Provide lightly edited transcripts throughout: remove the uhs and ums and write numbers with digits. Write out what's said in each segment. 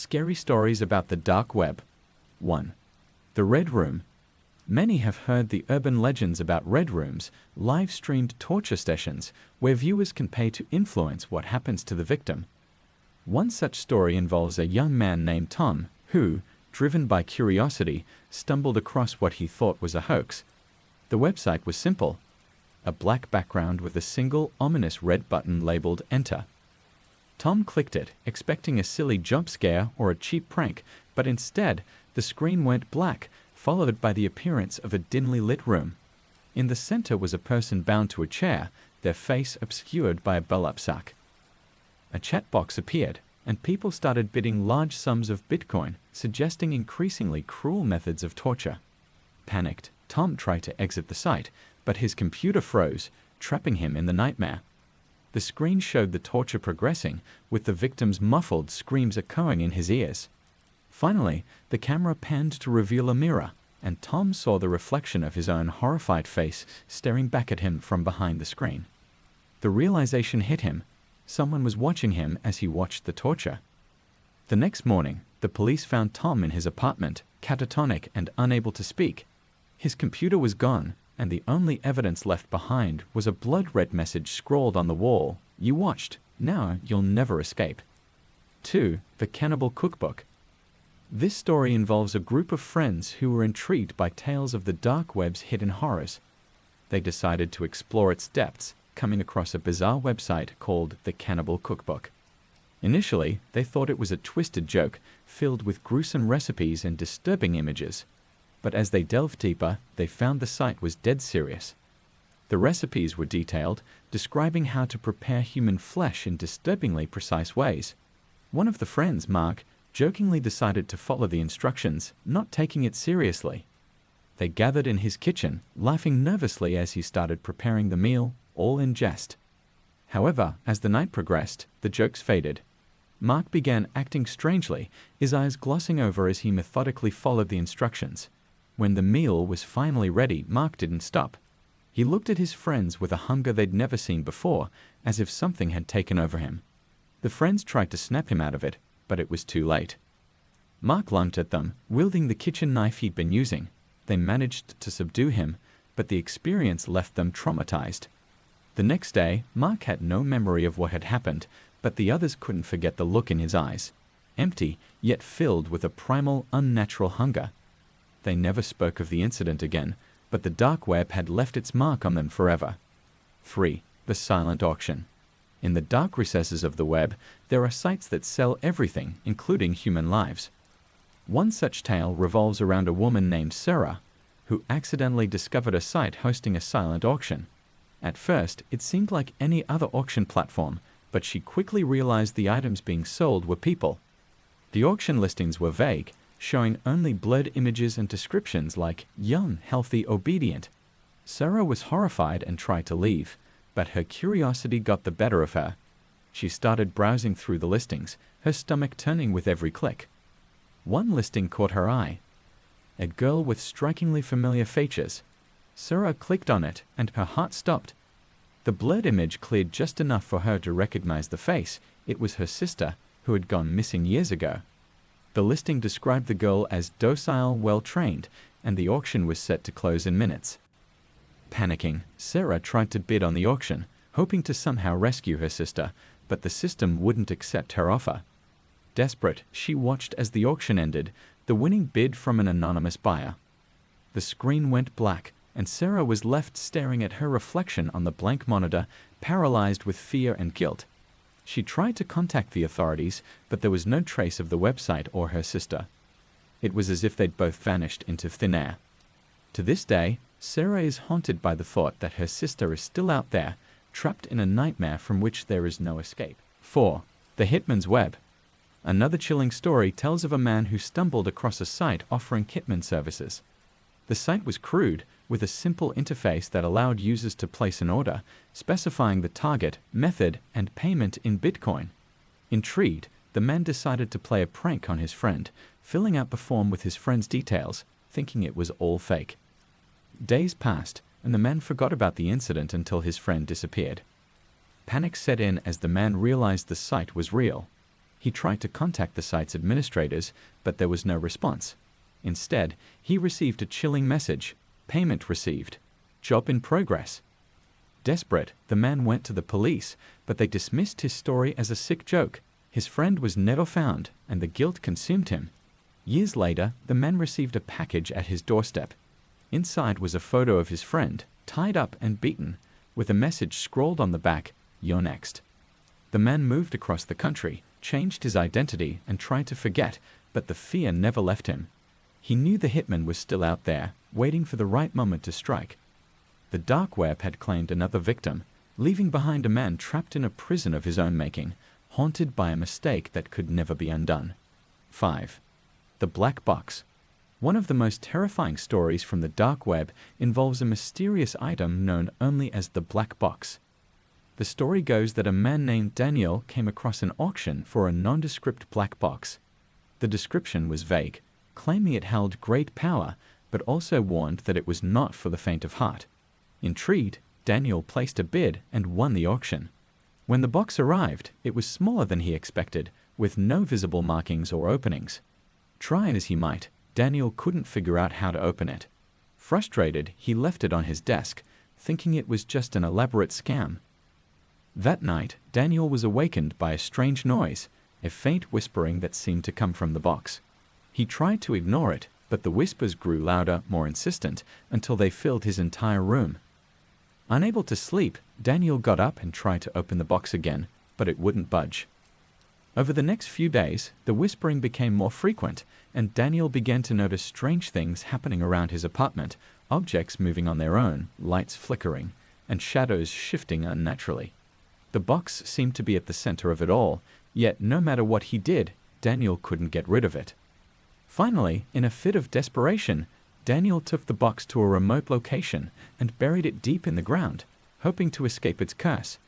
Scary stories about the dark web. 1. The Red Room. Many have heard the urban legends about red rooms, live-streamed torture sessions, where viewers can pay to influence what happens to the victim. One such story involves a young man named Tom, who, driven by curiosity, stumbled across what he thought was a hoax. The website was simple: a black background with a single ominous red button labeled Enter. Tom clicked it, expecting a silly jump scare or a cheap prank, but instead, the screen went black, followed by the appearance of a dimly lit room. In the center was a person bound to a chair, their face obscured by a burlap sack. A chat box appeared, and people started bidding large sums of Bitcoin, suggesting increasingly cruel methods of torture. Panicked, Tom tried to exit the site, but his computer froze, trapping him in the nightmare. The screen showed the torture progressing, with the victim's muffled screams echoing in his ears. Finally, the camera panned to reveal a mirror, and Tom saw the reflection of his own horrified face staring back at him from behind the screen. The realization hit him: someone was watching him as he watched the torture. The next morning, the police found Tom in his apartment, catatonic and unable to speak. His computer was gone, and the only evidence left behind was a blood-red message scrawled on the wall: "You watched. Now you'll never escape." 2. The Cannibal Cookbook. This story involves a group of friends who were intrigued by tales of the dark web's hidden horrors. They decided to explore its depths, coming across a bizarre website called the Cannibal Cookbook. Initially, they thought it was a twisted joke, filled with gruesome recipes and disturbing images. But as they delved deeper, they found the site was dead serious. The recipes were detailed, describing how to prepare human flesh in disturbingly precise ways. One of the friends, Mark, jokingly decided to follow the instructions, not taking it seriously. They gathered in his kitchen, laughing nervously as he started preparing the meal, all in jest. However, as the night progressed, the jokes faded. Mark began acting strangely, his eyes glossing over as he methodically followed the instructions. When the meal was finally ready, Mark didn't stop. He looked at his friends with a hunger they'd never seen before, as if something had taken over him. The friends tried to snap him out of it, but it was too late. Mark lunged at them, wielding the kitchen knife he'd been using. They managed to subdue him, but the experience left them traumatized. The next day, Mark had no memory of what had happened, but the others couldn't forget the look in his eyes. Empty, yet filled with a primal, unnatural hunger. They never spoke of the incident again, but the dark web had left its mark on them forever. 3. The Silent Auction. In the dark recesses of the web, there are sites that sell everything, including human lives. One such tale revolves around a woman named Sarah, who accidentally discovered a site hosting a silent auction. At first, it seemed like any other auction platform, but she quickly realized the items being sold were people. The auction listings were vague, showing only blurred images and descriptions like young, healthy, obedient. Sarah was horrified and tried to leave, but her curiosity got the better of her. She started browsing through the listings, her stomach turning with every click. One listing caught her eye: a girl with strikingly familiar features. Sarah clicked on it, and her heart stopped. The blurred image cleared just enough for her to recognize the face. It was her sister, who had gone missing years ago. The listing described the girl as docile, well-trained, and the auction was set to close in minutes. Panicking, Sarah tried to bid on the auction, hoping to somehow rescue her sister, but the system wouldn't accept her offer. Desperate, she watched as the auction ended, the winning bid from an anonymous buyer. The screen went black, and Sarah was left staring at her reflection on the blank monitor, paralyzed with fear and guilt. She tried to contact the authorities, but there was no trace of the website or her sister. It was as if they'd both vanished into thin air. To this day, Sarah is haunted by the thought that her sister is still out there, trapped in a nightmare from which there is no escape. 4. The Hitman's Web. Another chilling story tells of a man who stumbled across a site offering hitman services. The site was crude, with a simple interface that allowed users to place an order, specifying the target, method, and payment in Bitcoin. Intrigued, the man decided to play a prank on his friend, filling out the form with his friend's details, thinking it was all fake. Days passed, and the man forgot about the incident until his friend disappeared. Panic set in as the man realized the site was real. He tried to contact the site's administrators, but there was no response. Instead, he received a chilling message: payment received. Job in progress. Desperate, the man went to the police, but they dismissed his story as a sick joke. His friend was never found, and the guilt consumed him. Years later, the man received a package at his doorstep. Inside was a photo of his friend, tied up and beaten, with a message scrawled on the back, "You're next." The man moved across the country, changed his identity, and tried to forget, but the fear never left him. He knew the hitman was still out there, waiting for the right moment to strike. The dark web had claimed another victim, leaving behind a man trapped in a prison of his own making, haunted by a mistake that could never be undone. 5. The Black Box. One of the most terrifying stories from the dark web involves a mysterious item known only as the black box. The story goes that a man named Daniel came across an auction for a nondescript black box. The description was vague, claiming it held great power, but also warned that it was not for the faint of heart. Intrigued, Daniel placed a bid and won the auction. When the box arrived, it was smaller than he expected, with no visible markings or openings. Try as he might, Daniel couldn't figure out how to open it. Frustrated, he left it on his desk, thinking it was just an elaborate scam. That night, Daniel was awakened by a strange noise, a faint whispering that seemed to come from the box. He tried to ignore it, but the whispers grew louder, more insistent, until they filled his entire room. Unable to sleep, Daniel got up and tried to open the box again, but it wouldn't budge. Over the next few days, the whispering became more frequent, and Daniel began to notice strange things happening around his apartment, objects moving on their own, lights flickering, and shadows shifting unnaturally. The box seemed to be at the center of it all, yet no matter what he did, Daniel couldn't get rid of it. Finally, in a fit of desperation, Daniel took the box to a remote location and buried it deep in the ground, hoping to escape its curse.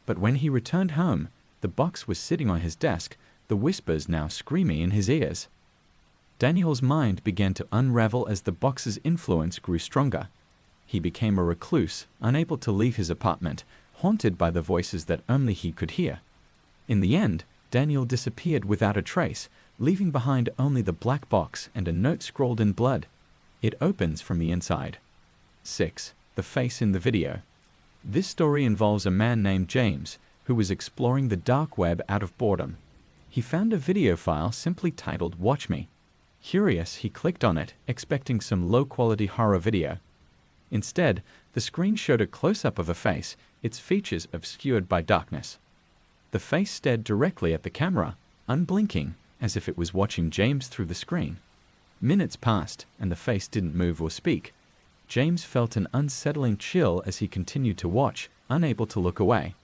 But when he returned home, the box was sitting on his desk, the whispers now screaming in his ears. Daniel's mind began to unravel as the box's influence grew stronger. He became a recluse, unable to leave his apartment, haunted by the voices that only he could hear. In the end, Daniel disappeared without a trace, leaving behind only the black box and a note scrawled in blood. It opens from the inside. 6. The Face in the Video. This story involves a man named James, who was exploring the dark web out of boredom. He found a video file simply titled "Watch Me." Curious, he clicked on it, expecting some low-quality horror video. Instead, the screen showed a close-up of a face, its features obscured by darkness. The face stared directly at the camera, unblinking, as if it was watching James through the screen. Minutes passed, and the face didn't move or speak. James felt an unsettling chill as he continued to watch, unable to look away.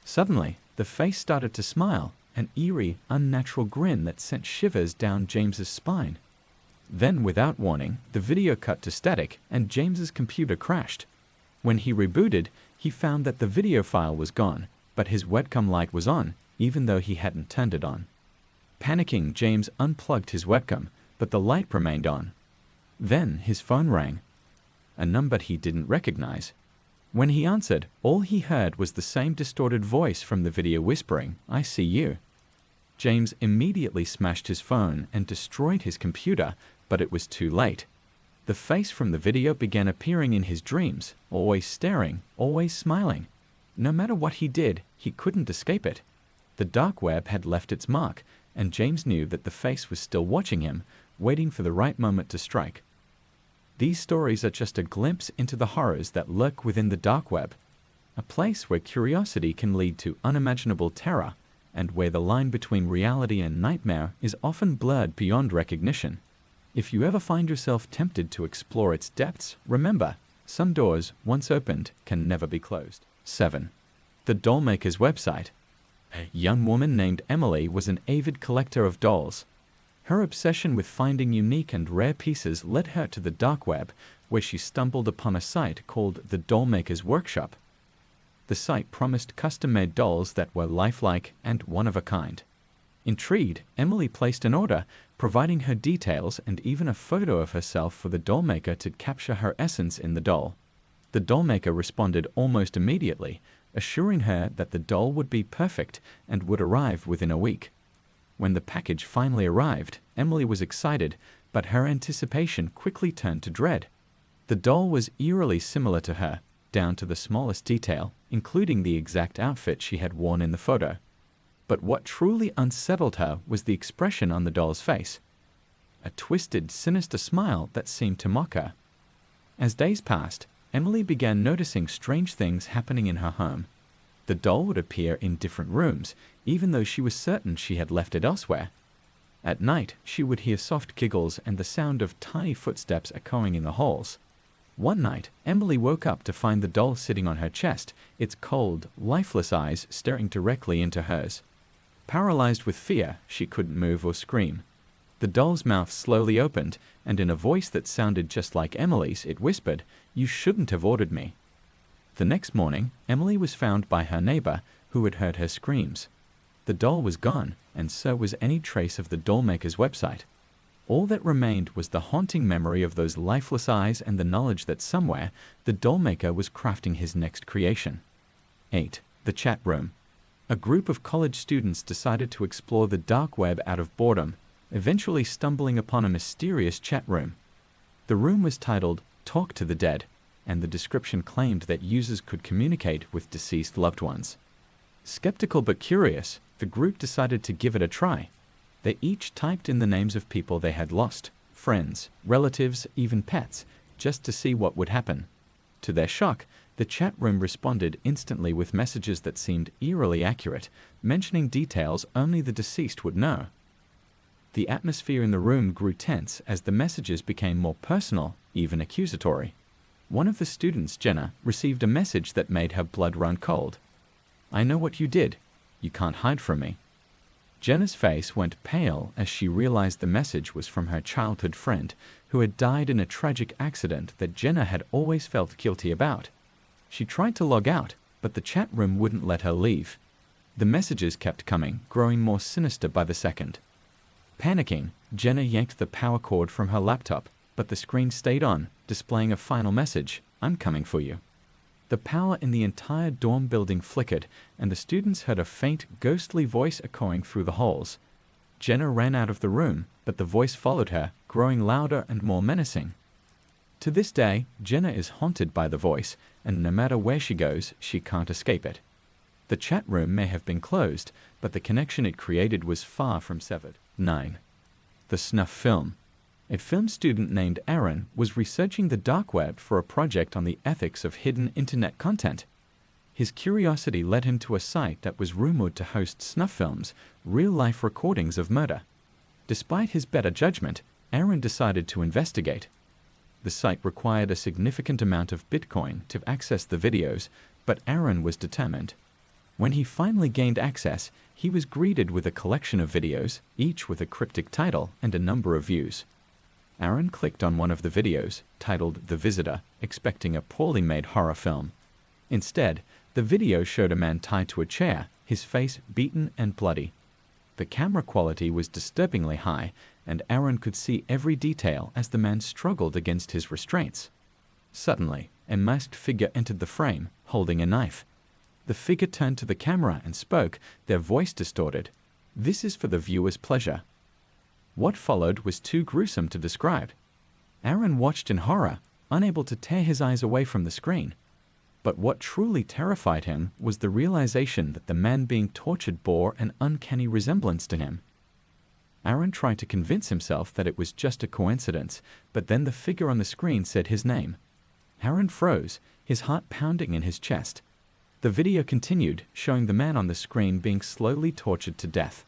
Suddenly, the face started to smile, an eerie, unnatural grin that sent shivers down James's spine. Then, without warning, the video cut to static, and James's computer crashed. When he rebooted, he found that the video file was gone, but his webcam light was on, even though he hadn't turned it on. Panicking, James unplugged his webcam, but the light remained on. Then his phone rang. A number he didn't recognize. When he answered, all he heard was the same distorted voice from the video whispering, "I see you." James immediately smashed his phone and destroyed his computer, but it was too late. The face from the video began appearing in his dreams, always staring, always smiling. No matter what he did, he couldn't escape it. The dark web had left its mark, and James knew that the face was still watching him, waiting for the right moment to strike. These stories are just a glimpse into the horrors that lurk within the dark web, a place where curiosity can lead to unimaginable terror, and where the line between reality and nightmare is often blurred beyond recognition. If you ever find yourself tempted to explore its depths, remember, some doors, once opened, can never be closed. 7. The Dollmaker's Website. A young woman named Emily was an avid collector of dolls. Her obsession with finding unique and rare pieces led her to the dark web, where she stumbled upon a site called the Dollmaker's Workshop. The site promised custom-made dolls that were lifelike and one-of-a-kind. Intrigued, Emily placed an order, providing her details and even a photo of herself for the dollmaker to capture her essence in the doll. The dollmaker responded almost immediately, assuring her that the doll would be perfect and would arrive within a week. When the package finally arrived, Emily was excited, but her anticipation quickly turned to dread. The doll was eerily similar to her, down to the smallest detail, including the exact outfit she had worn in the photo. But what truly unsettled her was the expression on the doll's face. A twisted, sinister smile that seemed to mock her. As days passed, Emily began noticing strange things happening in her home. The doll would appear in different rooms, even though she was certain she had left it elsewhere. At night, she would hear soft giggles and the sound of tiny footsteps echoing in the halls. One night, Emily woke up to find the doll sitting on her chest, its cold, lifeless eyes staring directly into hers. Paralyzed with fear, she couldn't move or scream. The doll's mouth slowly opened, and in a voice that sounded just like Emily's, it whispered, "You shouldn't have ordered me." The next morning, Emily was found by her neighbor, who had heard her screams. The doll was gone, and so was any trace of the dollmaker's website. All that remained was the haunting memory of those lifeless eyes and the knowledge that somewhere the dollmaker was crafting his next creation. 8. The chat room. A group of college students decided to explore the dark web out of boredom, eventually stumbling upon a mysterious chat room. The room was titled "Talk to the Dead," and the description claimed that users could communicate with deceased loved ones. Skeptical but curious, the group decided to give it a try. They each typed in the names of people they had lost, friends, relatives, even pets, just to see what would happen. To their shock, the chat room responded instantly with messages that seemed eerily accurate, mentioning details only the deceased would know. The atmosphere in the room grew tense as the messages became more personal, even accusatory. One of the students, Jenna, received a message that made her blood run cold. "I know what you did. You can't hide from me." Jenna's face went pale as she realized the message was from her childhood friend, who had died in a tragic accident that Jenna had always felt guilty about. She tried to log out, but the chat room wouldn't let her leave. The messages kept coming, growing more sinister by the second. Panicking, Jenna yanked the power cord from her laptop, but the screen stayed on, displaying a final message, "I'm coming for you." The power in the entire dorm building flickered, and the students heard a faint, ghostly voice echoing through the halls. Jenna ran out of the room, but the voice followed her, growing louder and more menacing. To this day, Jenna is haunted by the voice, and no matter where she goes, she can't escape it. The chat room may have been closed, but the connection it created was far from severed. 9. The snuff film. A film student named Aaron was researching the dark web for a project on the ethics of hidden internet content. His curiosity led him to a site that was rumored to host snuff films, real-life recordings of murder. Despite his better judgment, Aaron decided to investigate. The site required a significant amount of Bitcoin to access the videos, but Aaron was determined. When he finally gained access, he was greeted with a collection of videos, each with a cryptic title and a number of views. Aaron clicked on one of the videos, titled "The Visitor," expecting a poorly made horror film. Instead, the video showed a man tied to a chair, his face beaten and bloody. The camera quality was disturbingly high, and Aaron could see every detail as the man struggled against his restraints. Suddenly, a masked figure entered the frame, holding a knife. The figure turned to the camera and spoke, their voice distorted. "This is for the viewer's pleasure." What followed was too gruesome to describe. Aaron watched in horror, unable to tear his eyes away from the screen. But what truly terrified him was the realization that the man being tortured bore an uncanny resemblance to him. Aaron tried to convince himself that it was just a coincidence, but then the figure on the screen said his name. Aaron froze, his heart pounding in his chest. The video continued, showing the man on the screen being slowly tortured to death.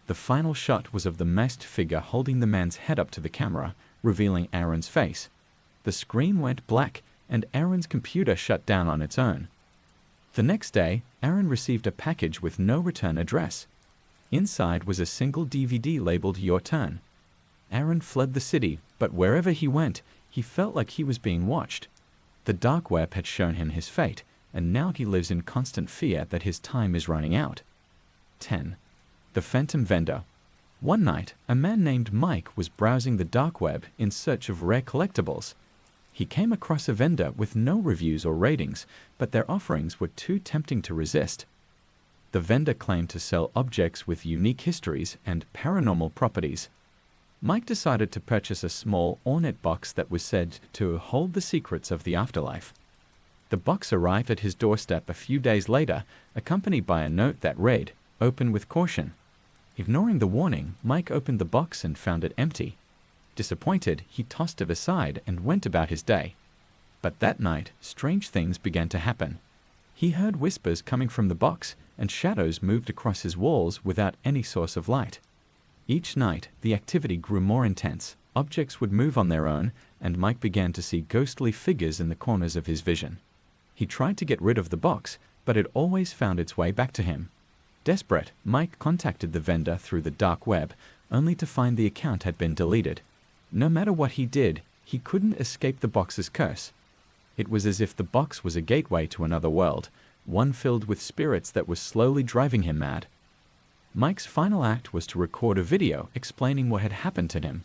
The final shot was of the masked figure holding the man's head up to the camera, revealing Aaron's face. The screen went black, and Aaron's computer shut down on its own. The next day, Aaron received a package with no return address. Inside was a single DVD labeled "Your Turn." Aaron fled the city, but wherever he went, he felt like he was being watched. The dark web had shown him his fate, and now he lives in constant fear that his time is running out. 10. The Phantom Vendor. One night, a man named Mike was browsing the dark web in search of rare collectibles. He came across a vendor with no reviews or ratings, but their offerings were too tempting to resist. The vendor claimed to sell objects with unique histories and paranormal properties. Mike decided to purchase a small, ornate box that was said to hold the secrets of the afterlife. The box arrived at his doorstep a few days later, accompanied by a note that read, "Open with caution." Ignoring the warning, Mike opened the box and found it empty. Disappointed, he tossed it aside and went about his day. But that night, strange things began to happen. He heard whispers coming from the box, and shadows moved across his walls without any source of light. Each night, the activity grew more intense. Objects would move on their own, and Mike began to see ghostly figures in the corners of his vision. He tried to get rid of the box, but it always found its way back to him. Desperate, Mike contacted the vendor through the dark web, only to find the account had been deleted. No matter what he did, he couldn't escape the box's curse. It was as if the box was a gateway to another world, one filled with spirits that was slowly driving him mad. Mike's final act was to record a video explaining what had happened to him.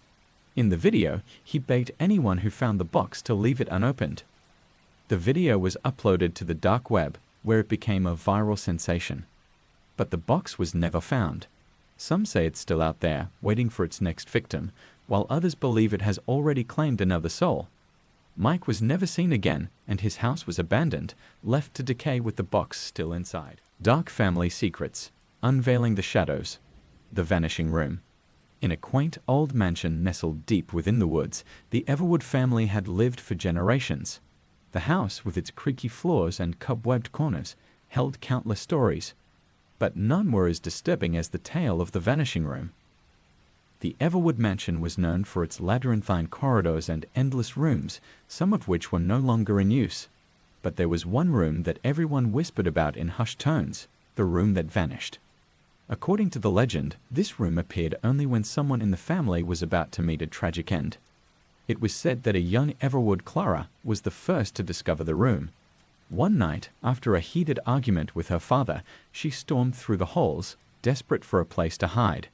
In the video, he begged anyone who found the box to leave it unopened. The video was uploaded to the dark web, where it became a viral sensation. But the box was never found. Some say it's still out there, waiting for its next victim, while others believe it has already claimed another soul. Mike was never seen again, and his house was abandoned, left to decay with the box still inside. Dark family secrets. Unveiling the shadows. The vanishing room. In a quaint old mansion nestled deep within the woods, the Everwood family had lived for generations. The house, with its creaky floors and cobwebbed corners, held countless stories, but none were as disturbing as the tale of the vanishing room. The Everwood mansion was known for its labyrinthine corridors and endless rooms, some of which were no longer in use. But there was one room that everyone whispered about in hushed tones, the room that vanished. According to the legend, this room appeared only when someone in the family was about to meet a tragic end. It was said that a young Everwood Clara was the first to discover the room. One night, after a heated argument with her father, she stormed through the halls, desperate for a place to hide.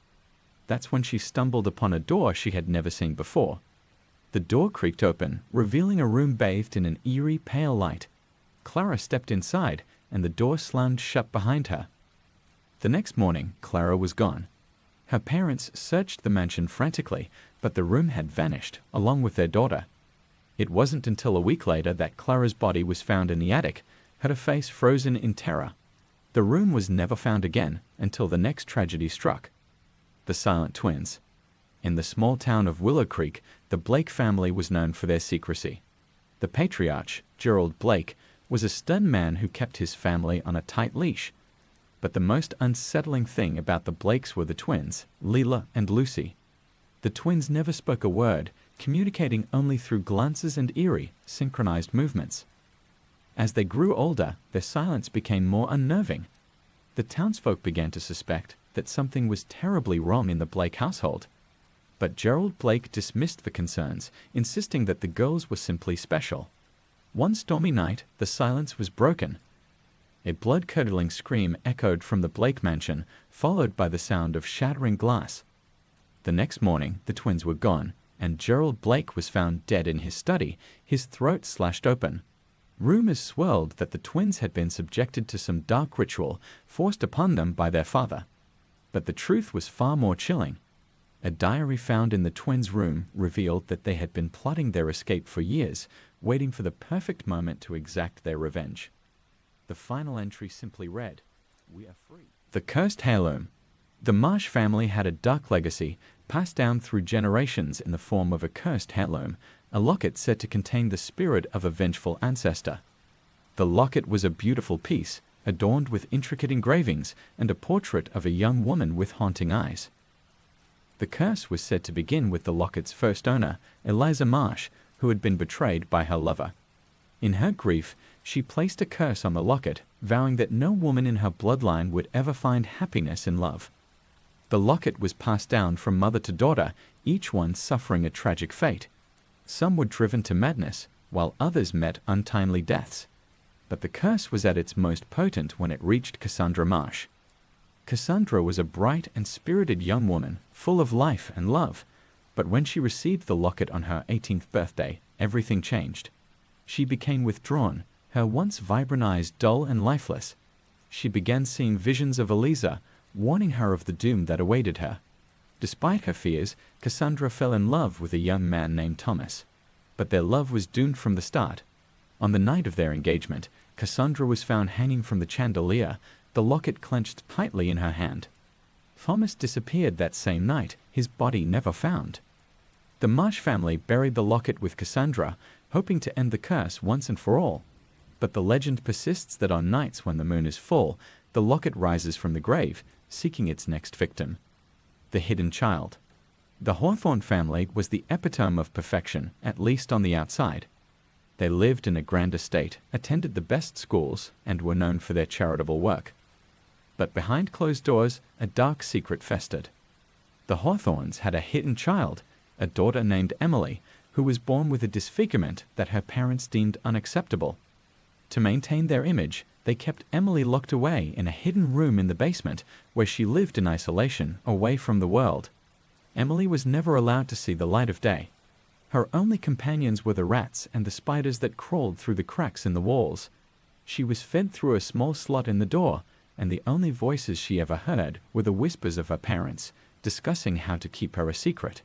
That's when she stumbled upon a door she had never seen before. The door creaked open, revealing a room bathed in an eerie, pale light. Clara stepped inside, and the door slammed shut behind her. The next morning, Clara was gone. Her parents searched the mansion frantically, but the room had vanished, along with their daughter. It wasn't until a week later that Clara's body was found in the attic, her face frozen in terror. The room was never found again until the next tragedy struck. The Silent Twins. In the small town of Willow Creek, the Blake family was known for their secrecy. The patriarch, Gerald Blake, was a stern man who kept his family on a tight leash. But the most unsettling thing about the Blakes were the twins, Leela and Lucy. The twins never spoke a word, communicating only through glances and eerie, synchronized movements. As they grew older, their silence became more unnerving. The townsfolk began to suspect that something was terribly wrong in the Blake household. But Gerald Blake dismissed the concerns, insisting that the girls were simply special. One stormy night, the silence was broken. A blood-curdling scream echoed from the Blake mansion, followed by the sound of shattering glass. The next morning, the twins were gone, and Gerald Blake was found dead in his study, his throat slashed open. Rumors swirled that the twins had been subjected to some dark ritual forced upon them by their father. But the truth was far more chilling. A diary found in the twins' room revealed that they had been plotting their escape for years, waiting for the perfect moment to exact their revenge. The final entry simply read, "We are free." The Cursed Heirloom. The Marsh family had a dark legacy, passed down through generations in the form of a cursed heirloom, a locket said to contain the spirit of a vengeful ancestor. The locket was a beautiful piece, adorned with intricate engravings and a portrait of a young woman with haunting eyes. The curse was said to begin with the locket's first owner, Eliza Marsh, who had been betrayed by her lover. In her grief, she placed a curse on the locket, vowing that no woman in her bloodline would ever find happiness in love. The locket was passed down from mother to daughter, each one suffering a tragic fate. Some were driven to madness, while others met untimely deaths. But the curse was at its most potent when it reached Cassandra Marsh. Cassandra was a bright and spirited young woman, full of life and love. But when she received the locket on her 18th birthday, everything changed. She became withdrawn, her once vibrant eyes dull and lifeless. she began seeing visions of Eliza, warning her of the doom that awaited her. Despite her fears, Cassandra fell in love with a young man named Thomas. But their love was doomed from the start. On the night of their engagement, Cassandra was found hanging from the chandelier, the locket clenched tightly in her hand. Thomas disappeared that same night, his body never found. The Marsh family buried the locket with Cassandra, hoping to end the curse once and for all. But the legend persists that on nights when the moon is full, the locket rises from the grave, seeking its next victim. The hidden child. The Hawthorne family was the epitome of perfection, at least on the outside. They lived in a grand estate, attended the best schools, and were known for their charitable work. But behind closed doors, a dark secret festered. The Hawthornes had a hidden child, a daughter named Emily, who was born with a disfigurement that her parents deemed unacceptable. To maintain their image, they kept Emily locked away in a hidden room in the basement where she lived in isolation, away from the world. Emily was never allowed to see the light of day. Her only companions were the rats and the spiders that crawled through the cracks in the walls. She was fed through a small slot in the door, and the only voices she ever heard were the whispers of her parents, discussing how to keep her a secret.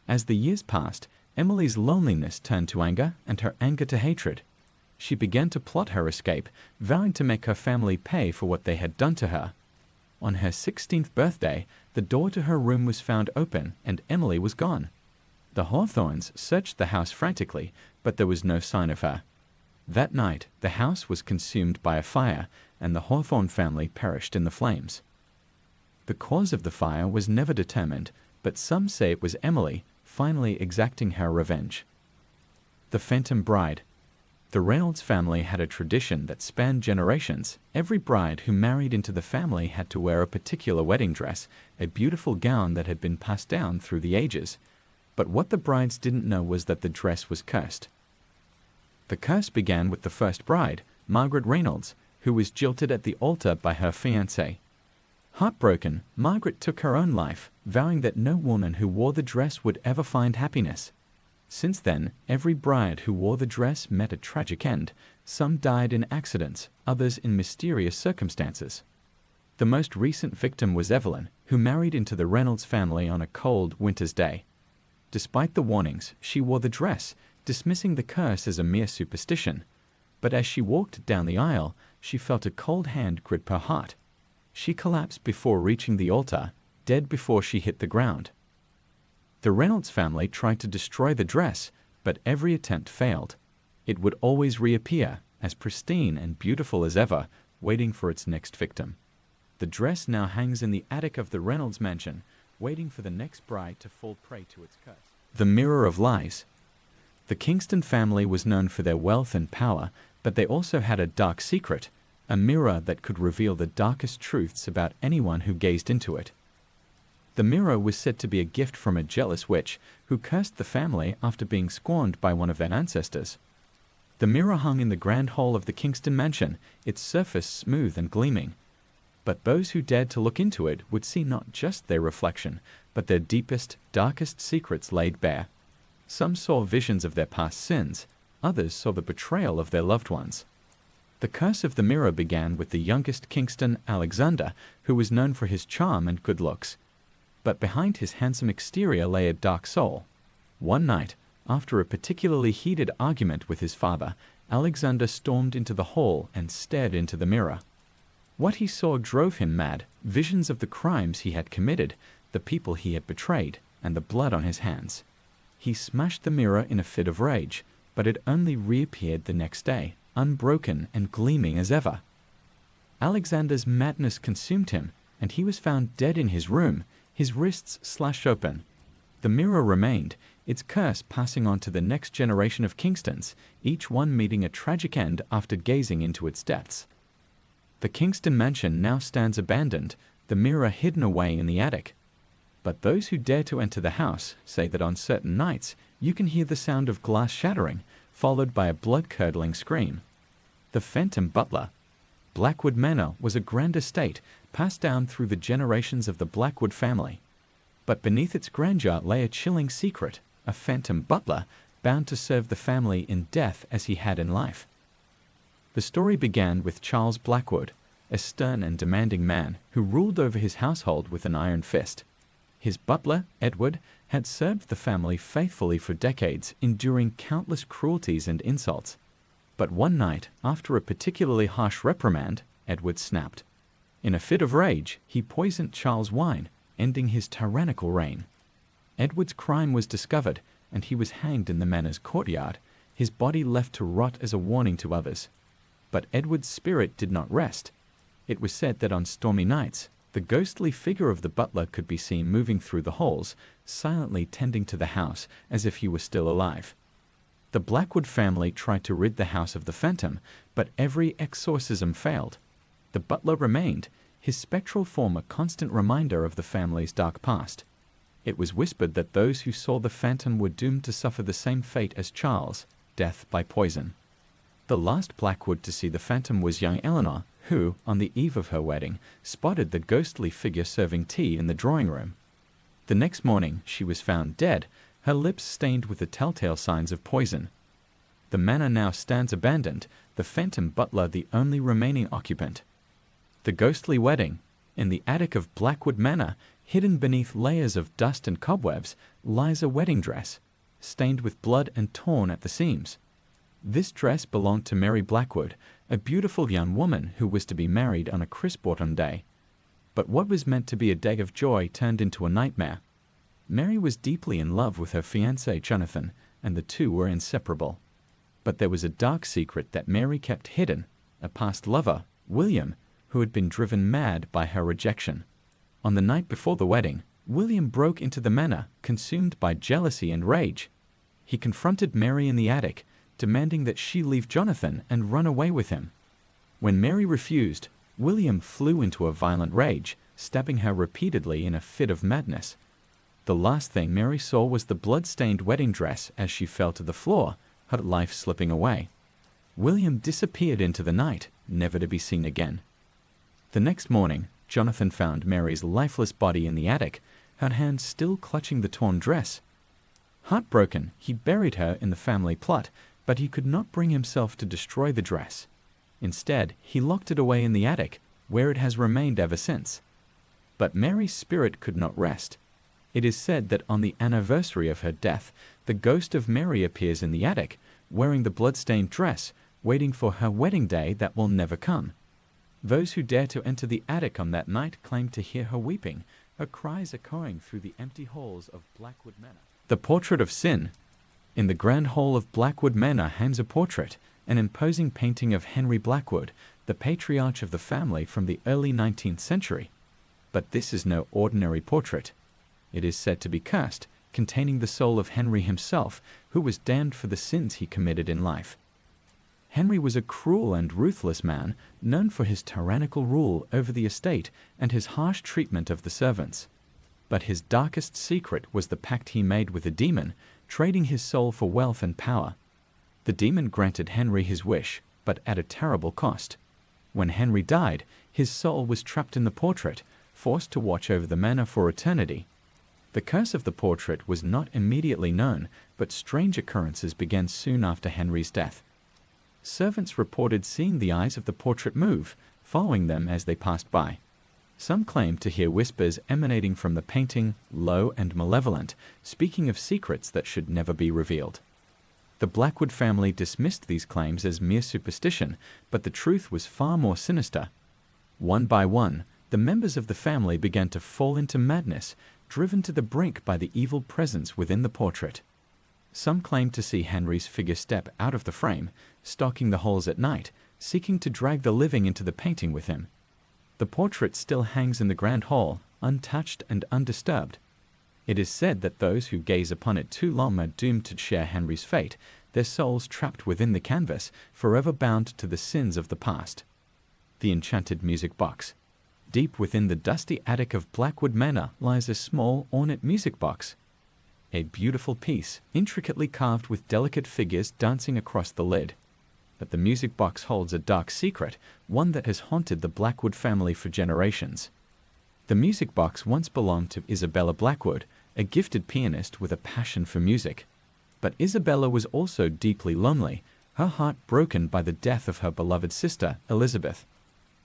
As the years passed, Emily's loneliness turned to anger, and her anger to hatred. She began to plot her escape, vowing to make her family pay for what they had done to her. On her 16th birthday, the door to her room was found open, and Emily was gone. The Hawthornes searched the house frantically, but there was no sign of her. That night, the house was consumed by a fire, and the Hawthorne family perished in the flames. The cause of the fire was never determined, but some say it was Emily, finally exacting her revenge. The Phantom Bride. The Reynolds family had a tradition that spanned generations. Every bride who married into the family had to wear a particular wedding dress, a beautiful gown that had been passed down through the ages. But what the brides didn't know was that the dress was cursed. The curse began with the first bride, Margaret Reynolds, who was jilted at the altar by her fiancé. Heartbroken, Margaret took her own life, vowing that no woman who wore the dress would ever find happiness. Since then, every bride who wore the dress met a tragic end. Some died in accidents, others in mysterious circumstances. The most recent victim was Evelyn, who married into the Reynolds family on a cold winter's day. Despite the warnings, she wore the dress, dismissing the curse as a mere superstition. But as she walked down the aisle, she felt a cold hand grip her heart. She collapsed before reaching the altar, dead before she hit the ground. The Reynolds family tried to destroy the dress, but every attempt failed. It would always reappear, as pristine and beautiful as ever, waiting for its next victim. The dress now hangs in the attic of the Reynolds mansion, waiting for the next bride to fall prey to its curse. The Mirror of Lies. The Kingston family was known for their wealth and power, but they also had a dark secret, a mirror that could reveal the darkest truths about anyone who gazed into it. The mirror was said to be a gift from a jealous witch who cursed the family after being scorned by one of their ancestors. The mirror hung in the grand hall of the Kingston mansion, its surface smooth and gleaming. But those who dared to look into it would see not just their reflection, but their deepest, darkest secrets laid bare. Some saw visions of their past sins, others saw the betrayal of their loved ones. The curse of the mirror began with the youngest Kingston, Alexander, who was known for his charm and good looks. But behind his handsome exterior lay a dark soul. One night, after a particularly heated argument with his father, Alexander stormed into the hall and stared into the mirror. What he saw drove him mad, visions of the crimes he had committed, the people he had betrayed, and the blood on his hands. He smashed the mirror in a fit of rage, but it only reappeared the next day, unbroken and gleaming as ever. Alexander's madness consumed him, and he was found dead in his room, his wrists slashed open. The mirror remained, its curse passing on to the next generation of Kingstons, each one meeting a tragic end after gazing into its depths. The Kingston mansion now stands abandoned, the mirror hidden away in the attic. But those who dare to enter the house say that on certain nights you can hear the sound of glass shattering, followed by a blood-curdling scream. The Phantom Butler. Blackwood Manor was a grand estate passed down through the generations of the Blackwood family. But beneath its grandeur lay a chilling secret, a phantom butler bound to serve the family in death as he had in life. The story began with Charles Blackwood, a stern and demanding man who ruled over his household with an iron fist. His butler, Edward, had served the family faithfully for decades, enduring countless cruelties and insults. But one night, after a particularly harsh reprimand, Edward snapped. In a fit of rage, he poisoned Charles' wine, ending his tyrannical reign. Edward's crime was discovered, and he was hanged in the manor's courtyard, his body left to rot as a warning to others. But Edward's spirit did not rest. It was said that on stormy nights, the ghostly figure of the butler could be seen moving through the halls, silently tending to the house as if he was still alive. The Blackwood family tried to rid the house of the phantom, but every exorcism failed. The butler remained, his spectral form a constant reminder of the family's dark past. It was whispered that those who saw the phantom were doomed to suffer the same fate as Charles, death by poison. The last Blackwood to see the phantom was young Eleanor, who, on the eve of her wedding, spotted the ghostly figure serving tea in the drawing room. The next morning she was found dead, her lips stained with the telltale signs of poison. The manor now stands abandoned, the phantom butler the only remaining occupant. The ghostly wedding. In the attic of Blackwood Manor, hidden beneath layers of dust and cobwebs, lies a wedding dress, stained with blood and torn at the seams. This dress belonged to Mary Blackwood, a beautiful young woman who was to be married on a crisp autumn day. But what was meant to be a day of joy turned into a nightmare. Mary was deeply in love with her fiancé Jonathan, and the two were inseparable. But there was a dark secret that Mary kept hidden, a past lover, William, who had been driven mad by her rejection. On the night before the wedding, William broke into the manor, consumed by jealousy and rage. He confronted Mary in the attic, demanding that she leave Jonathan and run away with him. When Mary refused, William flew into a violent rage, stabbing her repeatedly in a fit of madness. The last thing Mary saw was the blood-stained wedding dress as she fell to the floor, her life slipping away. William disappeared into the night, never to be seen again. The next morning, Jonathan found Mary's lifeless body in the attic, her hands still clutching the torn dress. Heartbroken, he buried her in the family plot, but he could not bring himself to destroy the dress. Instead, he locked it away in the attic, where it has remained ever since. But Mary's spirit could not rest. It is said that on the anniversary of her death, the ghost of Mary appears in the attic, wearing the blood-stained dress, waiting for her wedding day that will never come. Those who dare to enter the attic on that night claim to hear her weeping, her cries echoing through the empty halls of Blackwood Manor. The portrait of sin. In the grand hall of Blackwood Manor hangs a portrait, an imposing painting of Henry Blackwood, the patriarch of the family from the early 19th century. But this is no ordinary portrait. It is said to be cursed, containing the soul of Henry himself, who was damned for the sins he committed in life. Henry was a cruel and ruthless man, known for his tyrannical rule over the estate and his harsh treatment of the servants. But his darkest secret was the pact he made with a demon, trading his soul for wealth and power. The demon granted Henry his wish, but at a terrible cost. When Henry died, his soul was trapped in the portrait, forced to watch over the manor for eternity. The curse of the portrait was not immediately known, but strange occurrences began soon after Henry's death. Servants reported seeing the eyes of the portrait move, following them as they passed by. Some claimed to hear whispers emanating from the painting, low and malevolent, speaking of secrets that should never be revealed. The Blackwood family dismissed these claims as mere superstition, but the truth was far more sinister. One by one, the members of the family began to fall into madness, driven to the brink by the evil presence within the portrait. Some claimed to see Henry's figure step out of the frame, stalking the halls at night, seeking to drag the living into the painting with him. The portrait still hangs in the grand hall, untouched and undisturbed. It is said that those who gaze upon it too long are doomed to share Henry's fate, their souls trapped within the canvas, forever bound to the sins of the past. The enchanted music box. Deep within the dusty attic of Blackwood Manor lies a small, ornate music box. A beautiful piece, intricately carved with delicate figures dancing across the lid. But the music box holds a dark secret, one that has haunted the Blackwood family for generations. The music box once belonged to Isabella Blackwood, a gifted pianist with a passion for music. But Isabella was also deeply lonely, her heart broken by the death of her beloved sister, Elizabeth.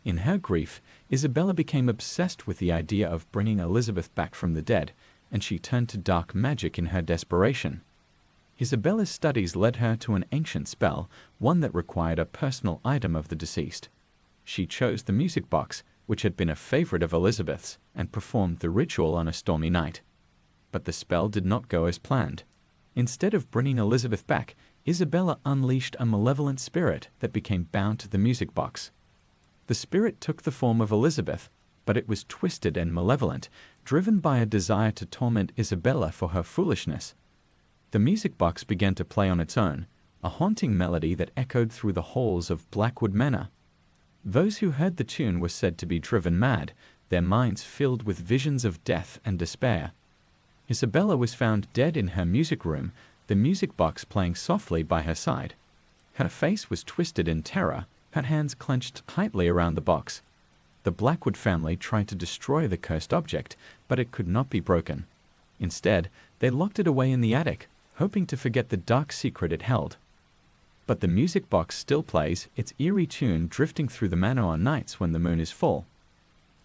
In her grief, Isabella became obsessed with the idea of bringing Elizabeth back from the dead, and she turned to dark magic in her desperation. Isabella's studies led her to an ancient spell, one that required a personal item of the deceased. She chose the music box, which had been a favorite of Elizabeth's, and performed the ritual on a stormy night. But the spell did not go as planned. Instead of bringing Elizabeth back, Isabella unleashed a malevolent spirit that became bound to the music box. The spirit took the form of Elizabeth, but it was twisted and malevolent, driven by a desire to torment Isabella for her foolishness. The music box began to play on its own, a haunting melody that echoed through the halls of Blackwood Manor. Those who heard the tune were said to be driven mad, their minds filled with visions of death and despair. Isabella was found dead in her music room, the music box playing softly by her side. Her face was twisted in terror, her hands clenched tightly around the box. The Blackwood family tried to destroy the cursed object, but it could not be broken. Instead, they locked it away in the attic, hoping to forget the dark secret it held. But the music box still plays its eerie tune drifting through the manor on nights when the moon is full.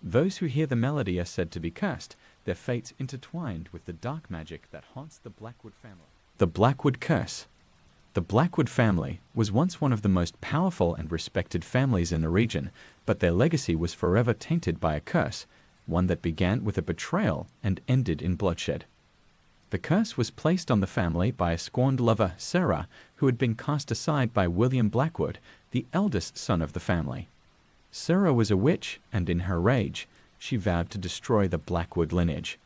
Those who hear the melody are said to be cursed, their fates intertwined with the dark magic that haunts the Blackwood family. The Blackwood Curse. The Blackwood family was once one of the most powerful and respected families in the region, but their legacy was forever tainted by a curse, one that began with a betrayal and ended in bloodshed. The curse was placed on the family by a scorned lover, Sarah, who had been cast aside by William Blackwood, the eldest son of the family. Sarah was a witch, and in her rage, she vowed to destroy the Blackwood lineage.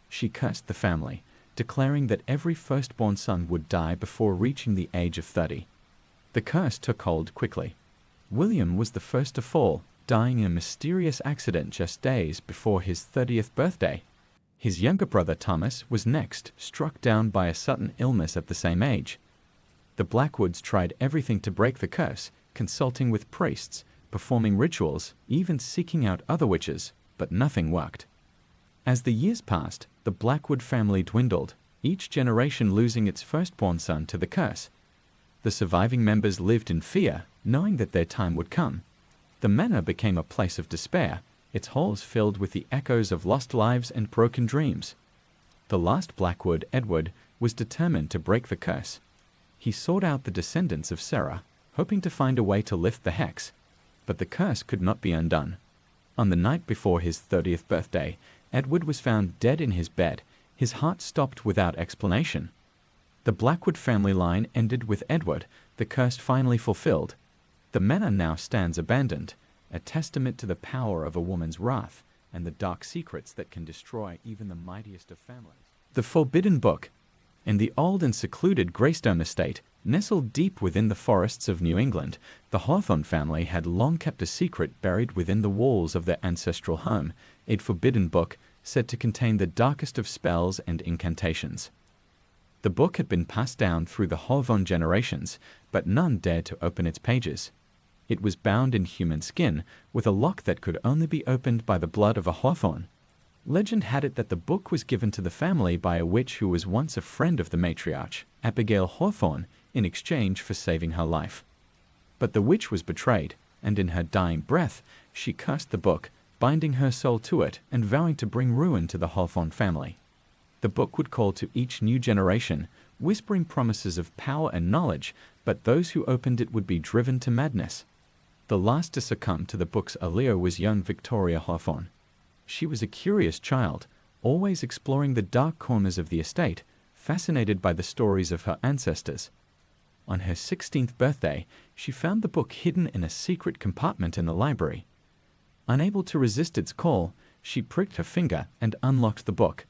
She cursed the family, declaring that every firstborn son would die before reaching the age of 30. The curse took hold quickly. William was the first to fall, dying in a mysterious accident just days before his 30th birthday. His younger brother Thomas was next, struck down by a sudden illness at the same age. The Blackwoods tried everything to break the curse, consulting with priests, performing rituals, even seeking out other witches, but nothing worked. As the years passed, the Blackwood family dwindled, each generation losing its firstborn son to the curse. The surviving members lived in fear, knowing that their time would come. The manor became a place of despair, its halls filled with the echoes of lost lives and broken dreams. The last Blackwood, Edward, was determined to break the curse. He sought out the descendants of Sarah, hoping to find a way to lift the hex, but the curse could not be undone. On the night before his 30th birthday, Edward was found dead in his bed, his heart stopped without explanation. The Blackwood family line ended with Edward, the curse finally fulfilled. The manor now stands abandoned, a testament to the power of a woman's wrath and the dark secrets that can destroy even the mightiest of families. The Forbidden Book. In the old and secluded Greystone estate, nestled deep within the forests of New England, the Hawthorne family had long kept a secret buried within the walls of their ancestral home, a forbidden book said to contain the darkest of spells and incantations. The book had been passed down through the Hawthorne generations, but none dared to open its pages. It was bound in human skin, with a lock that could only be opened by the blood of a Hawthorne. Legend had it that the book was given to the family by a witch who was once a friend of the matriarch, Abigail Hawthorne, in exchange for saving her life. But the witch was betrayed, and in her dying breath, she cursed the book, binding her soul to it and vowing to bring ruin to the Hawthorne family. The book would call to each new generation, whispering promises of power and knowledge, but those who opened it would be driven to madness. The last to succumb to the book's allure was young Victoria Hawthorne. She was a curious child, always exploring the dark corners of the estate, fascinated by the stories of her ancestors. On her 16th birthday, she found the book hidden in a secret compartment in the library. Unable to resist its call, she pricked her finger and unlocked the book.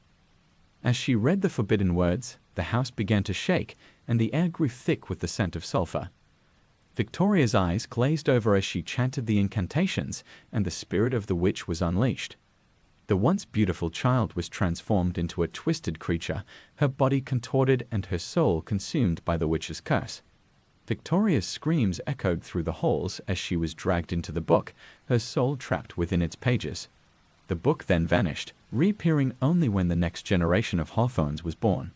As she read the forbidden words, the house began to shake, and the air grew thick with the scent of sulfur. Victoria's eyes glazed over as she chanted the incantations, and the spirit of the witch was unleashed. The once beautiful child was transformed into a twisted creature, her body contorted and her soul consumed by the witch's curse. Victoria's screams echoed through the halls as she was dragged into the book, her soul trapped within its pages. The book then vanished, reappearing only when the next generation of Hawthorns was born.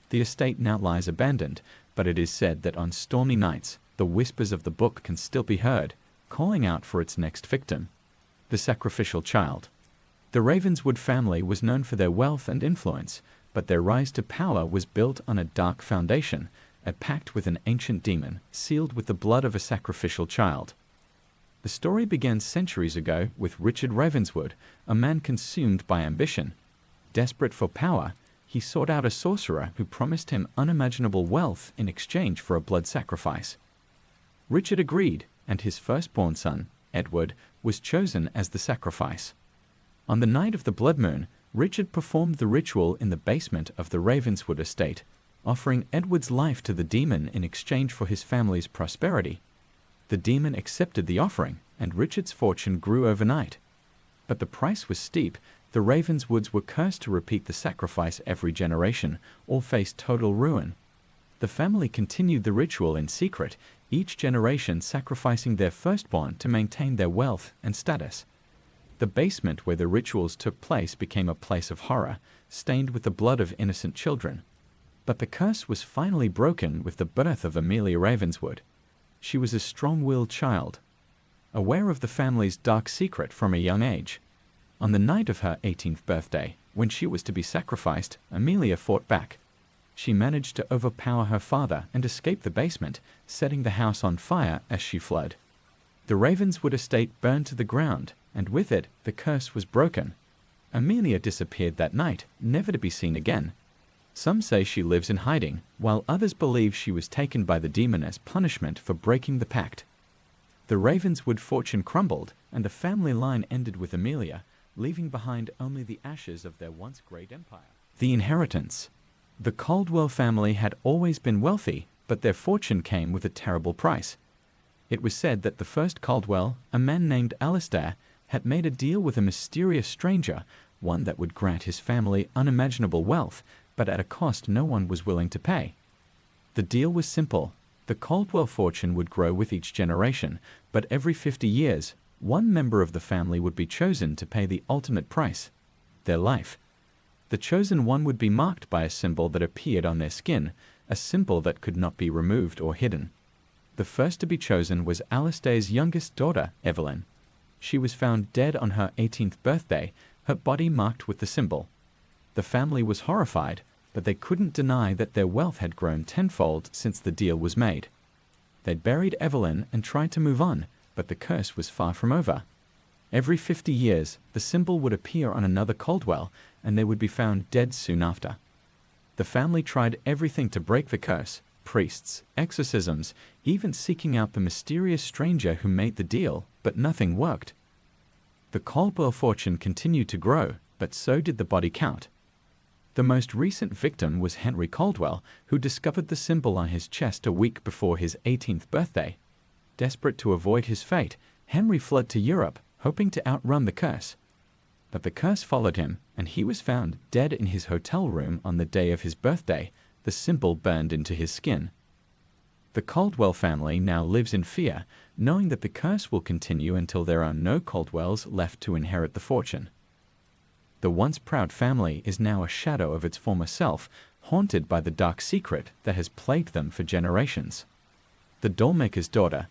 The estate now lies abandoned, but it is said that on stormy nights, the whispers of the book can still be heard, calling out for its next victim. The sacrificial child. The Ravenswood family was known for their wealth and influence, but their rise to power was built on a dark foundation, a pact with an ancient demon, sealed with the blood of a sacrificial child. The story began centuries ago with Richard Ravenswood, a man consumed by ambition. Desperate for power, he sought out a sorcerer who promised him unimaginable wealth in exchange for a blood sacrifice. Richard agreed, and his firstborn son, Edward, was chosen as the sacrifice. On the night of the blood moon, Richard performed the ritual in the basement of the Ravenswood estate, offering Edward's life to the demon in exchange for his family's prosperity. The demon accepted the offering, and Richard's fortune grew overnight. But the price was steep. The Ravenswoods were cursed to repeat the sacrifice every generation, or face total ruin. The family continued the ritual in secret, each generation sacrificing their firstborn to maintain their wealth and status. The basement where the rituals took place became a place of horror, stained with the blood of innocent children. But the curse was finally broken with the birth of Amelia Ravenswood. She was a strong-willed child, aware of the family's dark secret from a young age. On the night of her 18th birthday, when she was to be sacrificed, Amelia fought back. She managed to overpower her father and escape the basement, setting the house on fire as she fled. The Ravenswood estate burned to the ground, and with it, the curse was broken. Amelia disappeared that night, never to be seen again. Some say she lives in hiding, while others believe she was taken by the demon as punishment for breaking the pact. The Ravenswood fortune crumbled, and the family line ended with Amelia, leaving behind only the ashes of their once great empire. The inheritance. The Caldwell family had always been wealthy, but their fortune came with a terrible price. It was said that the first Caldwell, a man named Alistair, had made a deal with a mysterious stranger, one that would grant his family unimaginable wealth, but at a cost no one was willing to pay. The deal was simple. The Caldwell fortune would grow with each generation, but every 50 years, one member of the family would be chosen to pay the ultimate price, their life. The chosen one would be marked by a symbol that appeared on their skin, a symbol that could not be removed or hidden. The first to be chosen was Alistair's youngest daughter, Evelyn. She was found dead on her 18th birthday, her body marked with the symbol. The family was horrified, but they couldn't deny that their wealth had grown tenfold since the deal was made. They'd buried Evelyn and tried to move on, but the curse was far from over. Every 50 years, the symbol would appear on another Caldwell, and they would be found dead soon after. The family tried everything to break the curse: priests, exorcisms, even seeking out the mysterious stranger who made the deal, but nothing worked. The Caldwell fortune continued to grow, but so did the body count. The most recent victim was Henry Caldwell, who discovered the symbol on his chest a week before his 18th birthday. Desperate to avoid his fate, Henry fled to Europe, hoping to outrun the curse. But the curse followed him, and he was found dead in his hotel room on the day of his birthday, the symbol burned into his skin. The Caldwell family now lives in fear, knowing that the curse will continue until there are no Caldwells left to inherit the fortune. The once proud family is now a shadow of its former self, haunted by the dark secret that has plagued them for generations. The dollmaker's daughter.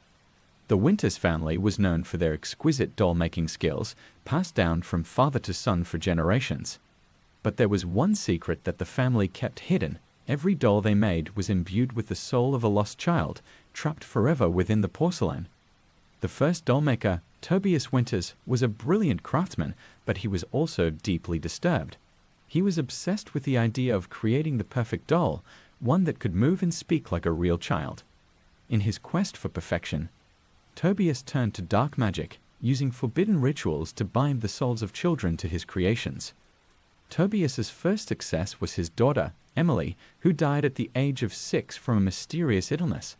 The Winters family was known for their exquisite doll-making skills, passed down from father to son for generations. But there was one secret that the family kept hidden. Every doll they made was imbued with the soul of a lost child, trapped forever within the porcelain. The first dollmaker, Tobias Winters, was a brilliant craftsman, but he was also deeply disturbed. He was obsessed with the idea of creating the perfect doll, one that could move and speak like a real child. In his quest for perfection, Tobias turned to dark magic, using forbidden rituals to bind the souls of children to his creations. Tobias's first success was his daughter, Emily, who died at the age of 6 from a mysterious illness.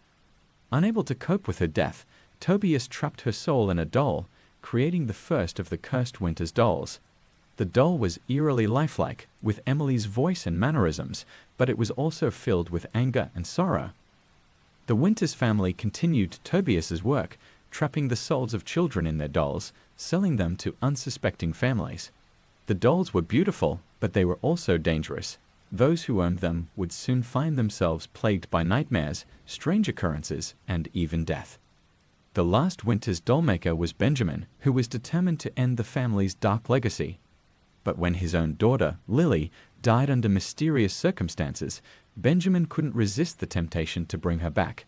Unable to cope with her death, Tobias trapped her soul in a doll, creating the first of the cursed Winters dolls. The doll was eerily lifelike, with Emily's voice and mannerisms, but it was also filled with anger and sorrow. The Winters family continued Tobias's work, trapping the souls of children in their dolls, selling them to unsuspecting families. The dolls were beautiful, but they were also dangerous. Those who owned them would soon find themselves plagued by nightmares, strange occurrences, and even death. The last winter's dollmaker was Benjamin, who was determined to end the family's dark legacy. But when his own daughter, Lily, died under mysterious circumstances, Benjamin couldn't resist the temptation to bring her back.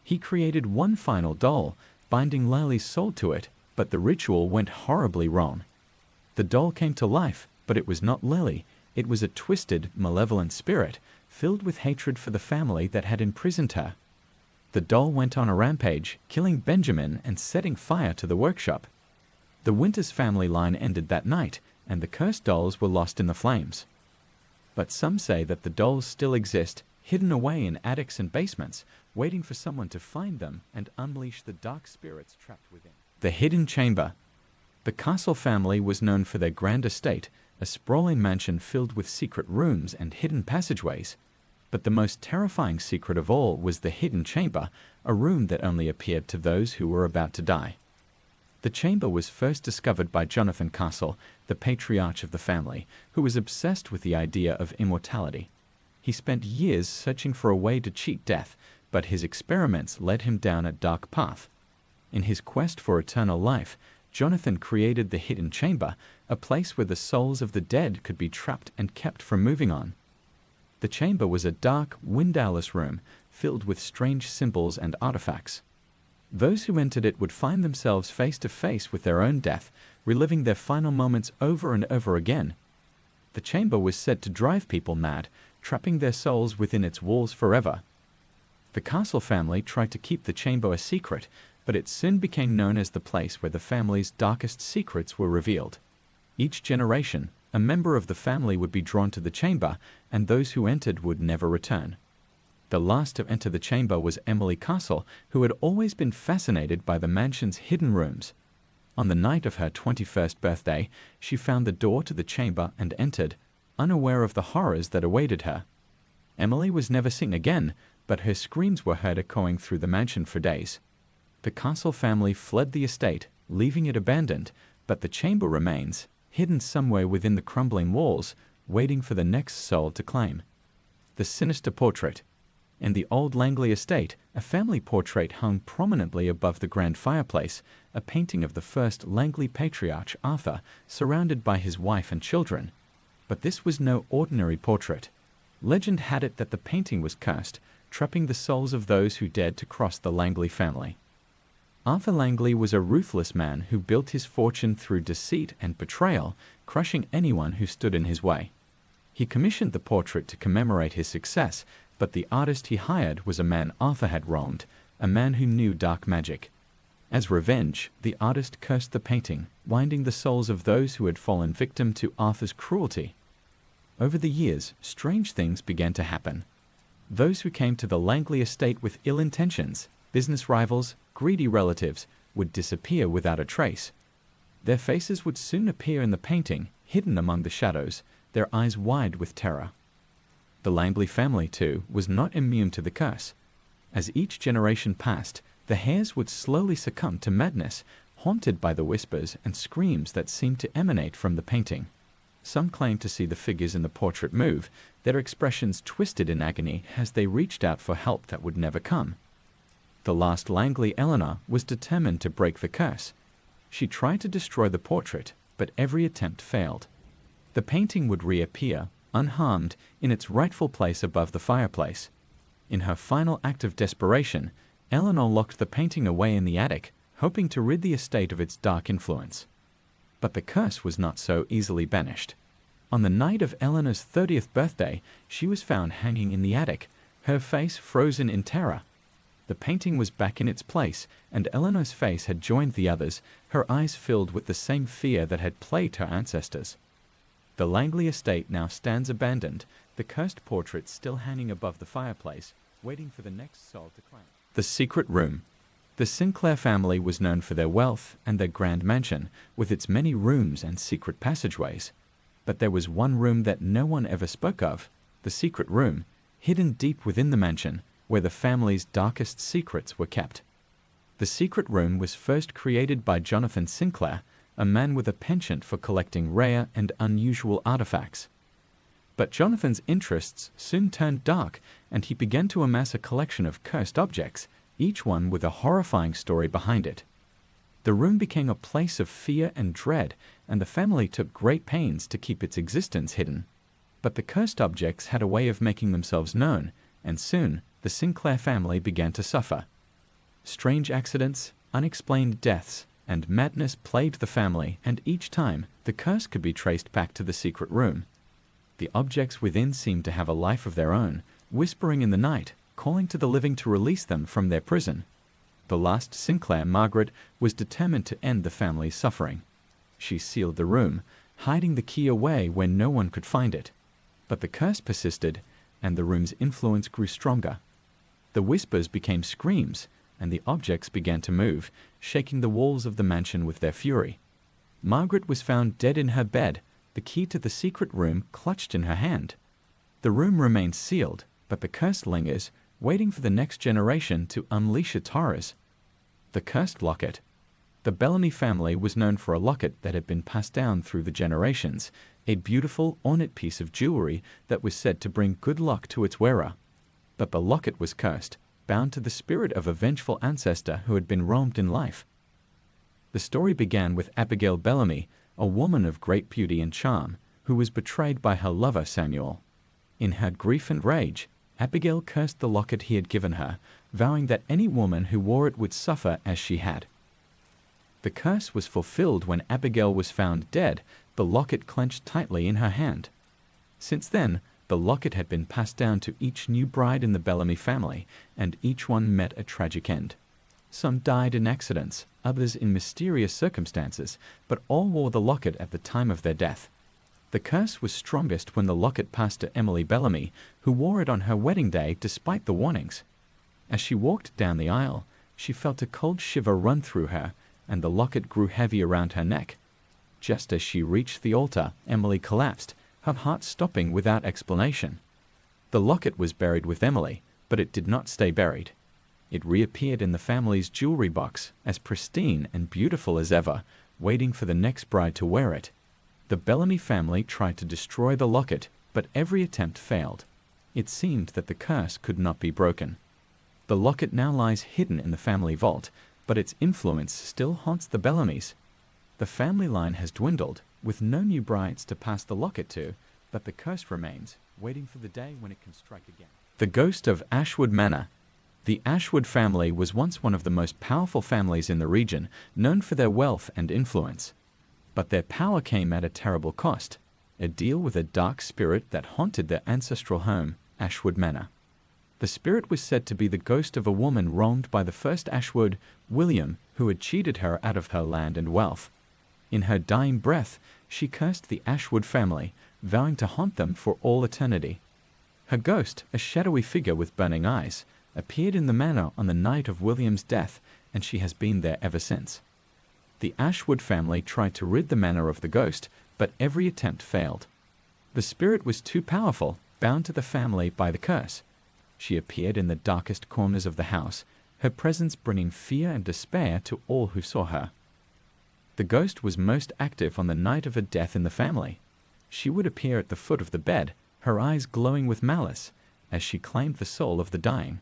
He created one final doll, binding Lily's soul to it, but the ritual went horribly wrong. The doll came to life, but it was not Lily. It was a twisted, malevolent spirit, filled with hatred for the family that had imprisoned her. The doll went on a rampage, killing Benjamin and setting fire to the workshop. The Winters family line ended that night, and the cursed dolls were lost in the flames. But some say that the dolls still exist, hidden away in attics and basements, waiting for someone to find them and unleash the dark spirits trapped within. The Hidden Chamber. The Castle family was known for their grand estate, a sprawling mansion filled with secret rooms and hidden passageways. But the most terrifying secret of all was the Hidden Chamber, a room that only appeared to those who were about to die. The chamber was first discovered by Jonathan Castle, the patriarch of the family, who was obsessed with the idea of immortality. He spent years searching for a way to cheat death, but his experiments led him down a dark path. In his quest for eternal life, Jonathan created the Hidden Chamber, a place where the souls of the dead could be trapped and kept from moving on. The chamber was a dark, windowless room filled with strange symbols and artifacts. Those who entered it would find themselves face to face with their own death, reliving their final moments over and over again. The chamber was said to drive people mad, trapping their souls within its walls forever. The Castle family tried to keep the chamber a secret, but it soon became known as the place where the family's darkest secrets were revealed. Each generation, a member of the family would be drawn to the chamber, and those who entered would never return. The last to enter the chamber was Emily Castle, who had always been fascinated by the mansion's hidden rooms. On the night of her 21st birthday, she found the door to the chamber and entered, unaware of the horrors that awaited her. Emily was never seen again, but her screams were heard echoing through the mansion for days. The Castle family fled the estate, leaving it abandoned, but the chamber remains, hidden somewhere within the crumbling walls, waiting for the next soul to claim. The Sinister Portrait. In the old Langley estate, a family portrait hung prominently above the grand fireplace, a painting of the first Langley patriarch, Arthur, surrounded by his wife and children. But this was no ordinary portrait. Legend had it that the painting was cursed, trapping the souls of those who dared to cross the Langley family. Arthur Langley was a ruthless man who built his fortune through deceit and betrayal, crushing anyone who stood in his way. He commissioned the portrait to commemorate his success, but the artist he hired was a man Arthur had wronged, a man who knew dark magic. As revenge, the artist cursed the painting, winding the souls of those who had fallen victim to Arthur's cruelty. Over the years, strange things began to happen. Those who came to the Langley estate with ill intentions, business rivals, greedy relatives, would disappear without a trace. Their faces would soon appear in the painting, hidden among the shadows, their eyes wide with terror. The Langley family, too, was not immune to the curse. As each generation passed, the heirs would slowly succumb to madness, haunted by the whispers and screams that seemed to emanate from the painting. Some claimed to see the figures in the portrait move, their expressions twisted in agony as they reached out for help that would never come. The last Langley, Eleanor, was determined to break the curse. She tried to destroy the portrait, but every attempt failed. The painting would reappear, unharmed, in its rightful place above the fireplace. In her final act of desperation, Eleanor locked the painting away in the attic, hoping to rid the estate of its dark influence. But the curse was not so easily banished. On the night of Eleanor's 30th birthday, she was found hanging in the attic, her face frozen in terror. The painting was back in its place, and Eleanor's face had joined the others, her eyes filled with the same fear that had plagued her ancestors. The Langley estate now stands abandoned, the cursed portrait still hanging above the fireplace, waiting for the next soul to claim. The Secret Room. The Sinclair family was known for their wealth and their grand mansion, with its many rooms and secret passageways. But there was one room that no one ever spoke of, the secret room, hidden deep within the mansion, where the family's darkest secrets were kept. The secret room was first created by Jonathan Sinclair, a man with a penchant for collecting rare and unusual artifacts. But Jonathan's interests soon turned dark, and he began to amass a collection of cursed objects, each one with a horrifying story behind it. The room became a place of fear and dread, and the family took great pains to keep its existence hidden. But the cursed objects had a way of making themselves known, and soon the Sinclair family began to suffer. Strange accidents, unexplained deaths, and madness plagued the family, and each time the curse could be traced back to the secret room. The objects within seemed to have a life of their own, whispering in the night, calling to the living to release them from their prison. The last Sinclair, Margaret, was determined to end the family's suffering. She sealed the room, hiding the key away where no one could find it. But the curse persisted, and the room's influence grew stronger. The whispers became screams, and the objects began to move, shaking the walls of the mansion with their fury. Margaret was found dead in her bed, the key to the secret room clutched in her hand. The room remains sealed, but the curse lingers, waiting for the next generation to unleash its horrors. The cursed locket. The Bellamy family was known for a locket that had been passed down through the generations, a beautiful, ornate piece of jewelry that was said to bring good luck to its wearer. But the locket was cursed, bound to the spirit of a vengeful ancestor who had been wronged in life. The story began with Abigail Bellamy, a woman of great beauty and charm, who was betrayed by her lover Samuel. In her grief and rage, Abigail cursed the locket he had given her, vowing that any woman who wore it would suffer as she had. The curse was fulfilled when Abigail was found dead, the locket clenched tightly in her hand. Since then, the locket had been passed down to each new bride in the Bellamy family, and each one met a tragic end. Some died in accidents, others in mysterious circumstances, but all wore the locket at the time of their death. The curse was strongest when the locket passed to Emily Bellamy, who wore it on her wedding day despite the warnings. As she walked down the aisle, she felt a cold shiver run through her, and the locket grew heavy around her neck. Just as she reached the altar, Emily collapsed, her heart stopping without explanation. The locket was buried with Emily, but it did not stay buried. It reappeared in the family's jewelry box, as pristine and beautiful as ever, waiting for the next bride to wear it. The Bellamy family tried to destroy the locket, but every attempt failed. It seemed that the curse could not be broken. The locket now lies hidden in the family vault, but its influence still haunts the Bellamys. The family line has dwindled, with no new brides to pass the locket to, but the curse remains, waiting for the day when it can strike again. The ghost of Ashwood Manor. The Ashwood family was once one of the most powerful families in the region, known for their wealth and influence. But their power came at a terrible cost, a deal with a dark spirit that haunted their ancestral home, Ashwood Manor. The spirit was said to be the ghost of a woman wronged by the first Ashwood, William, who had cheated her out of her land and wealth. In her dying breath, she cursed the Ashwood family, vowing to haunt them for all eternity. Her ghost, a shadowy figure with burning eyes, appeared in the manor on the night of William's death, and she has been there ever since. The Ashwood family tried to rid the manor of the ghost, but every attempt failed. The spirit was too powerful, bound to the family by the curse. She appeared in the darkest corners of the house, her presence bringing fear and despair to all who saw her. The ghost was most active on the night of a death in the family. She would appear at the foot of the bed, her eyes glowing with malice, as she claimed the soul of the dying.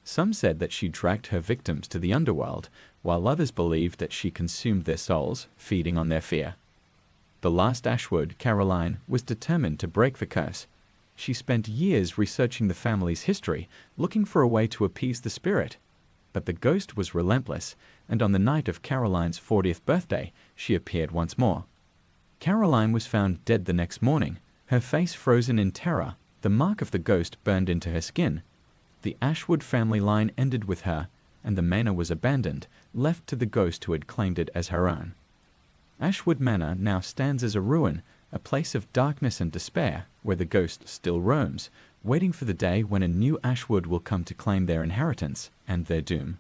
Some said that she dragged her victims to the underworld, while others believed that she consumed their souls, feeding on their fear. The last Ashwood, Caroline, was determined to break the curse. She spent years researching the family's history, looking for a way to appease the spirit. But the ghost was relentless, and on the night of Caroline's 40th birthday, she appeared once more. Caroline was found dead the next morning, her face frozen in terror, the mark of the ghost burned into her skin. The Ashwood family line ended with her, and the manor was abandoned, left to the ghost who had claimed it as her own. Ashwood Manor now stands as a ruin, a place of darkness and despair, where the ghost still roams, waiting for the day when a new Ashwood will come to claim their inheritance and their doom.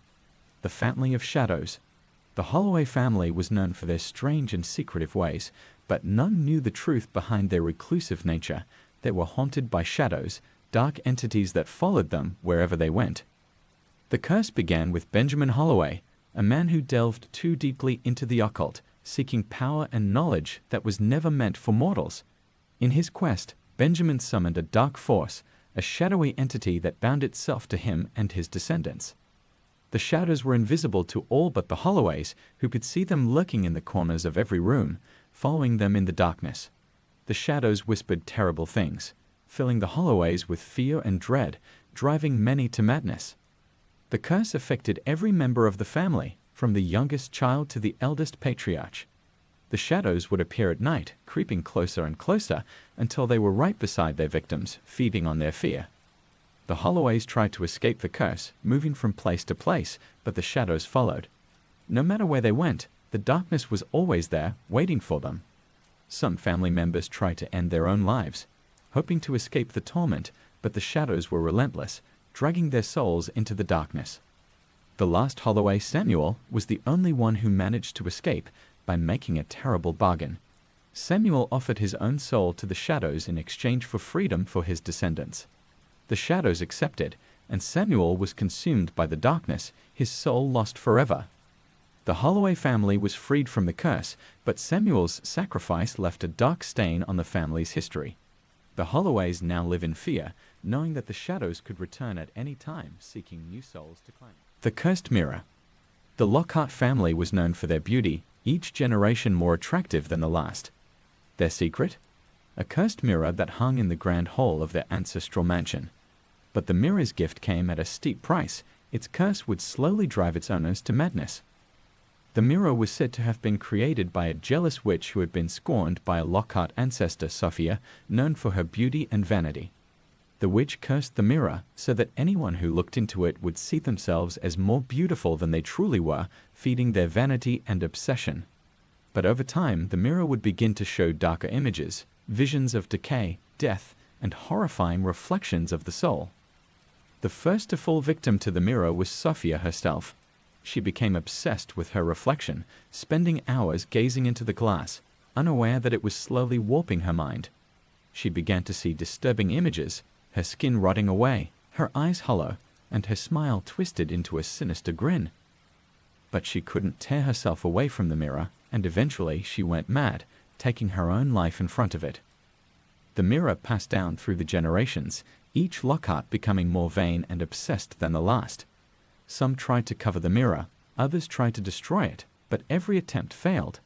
The Family of Shadows. The Holloway family was known for their strange and secretive ways, but none knew the truth behind their reclusive nature. They were haunted by shadows, dark entities that followed them wherever they went. The curse began with Benjamin Holloway, a man who delved too deeply into the occult, seeking power and knowledge that was never meant for mortals. In his quest, Benjamin summoned a dark force, a shadowy entity that bound itself to him and his descendants. The shadows were invisible to all but the Holloways, who could see them lurking in the corners of every room, following them in the darkness. The shadows whispered terrible things, filling the Holloways with fear and dread, driving many to madness. The curse affected every member of the family, from the youngest child to the eldest patriarch. The shadows would appear at night, creeping closer and closer until they were right beside their victims, feeding on their fear. The Holloways tried to escape the curse, moving from place to place, but the shadows followed. No matter where they went, the darkness was always there, waiting for them. Some family members tried to end their own lives, hoping to escape the torment, but the shadows were relentless, dragging their souls into the darkness. The last Holloway, Samuel, was the only one who managed to escape by making a terrible bargain. Samuel offered his own soul to the shadows in exchange for freedom for his descendants. The shadows accepted, and Samuel was consumed by the darkness, his soul lost forever. The Holloway family was freed from the curse, but Samuel's sacrifice left a dark stain on the family's history. The Holloways now live in fear, knowing that the shadows could return at any time, seeking new souls to claim. The Cursed Mirror. The Lockhart family was known for their beauty, each generation more attractive than the last. Their secret? A cursed mirror that hung in the grand hall of their ancestral mansion. But the mirror's gift came at a steep price. Its curse would slowly drive its owners to madness. The mirror was said to have been created by a jealous witch who had been scorned by a Lockhart ancestor, Sophia, known for her beauty and vanity. The witch cursed the mirror so that anyone who looked into it would see themselves as more beautiful than they truly were, feeding their vanity and obsession. But over time, the mirror would begin to show darker images, visions of decay, death, and horrifying reflections of the soul. The first to fall victim to the mirror was Sophia herself. She became obsessed with her reflection, spending hours gazing into the glass, unaware that it was slowly warping her mind. She began to see disturbing images, her skin rotting away, her eyes hollow, and her smile twisted into a sinister grin. But she couldn't tear herself away from the mirror, and eventually she went mad, taking her own life in front of it. The mirror passed down through the generations, each Lockhart becoming more vain and obsessed than the last. Some tried to cover the mirror, others tried to destroy it, but every attempt failed.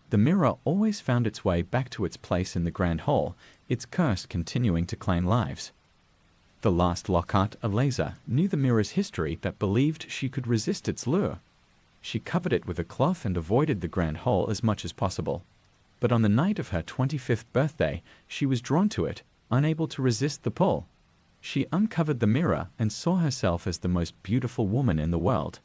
The mirror always found its way back to its place in the grand hall, its curse continuing to claim lives. The last Lockhart, Eliza, knew the mirror's history but believed she could resist its lure. She covered it with a cloth and avoided the grand hall as much as possible. But on the night of her 25th birthday, she was drawn to it, unable to resist the pull. She uncovered the mirror and saw herself as the most beautiful woman in the world.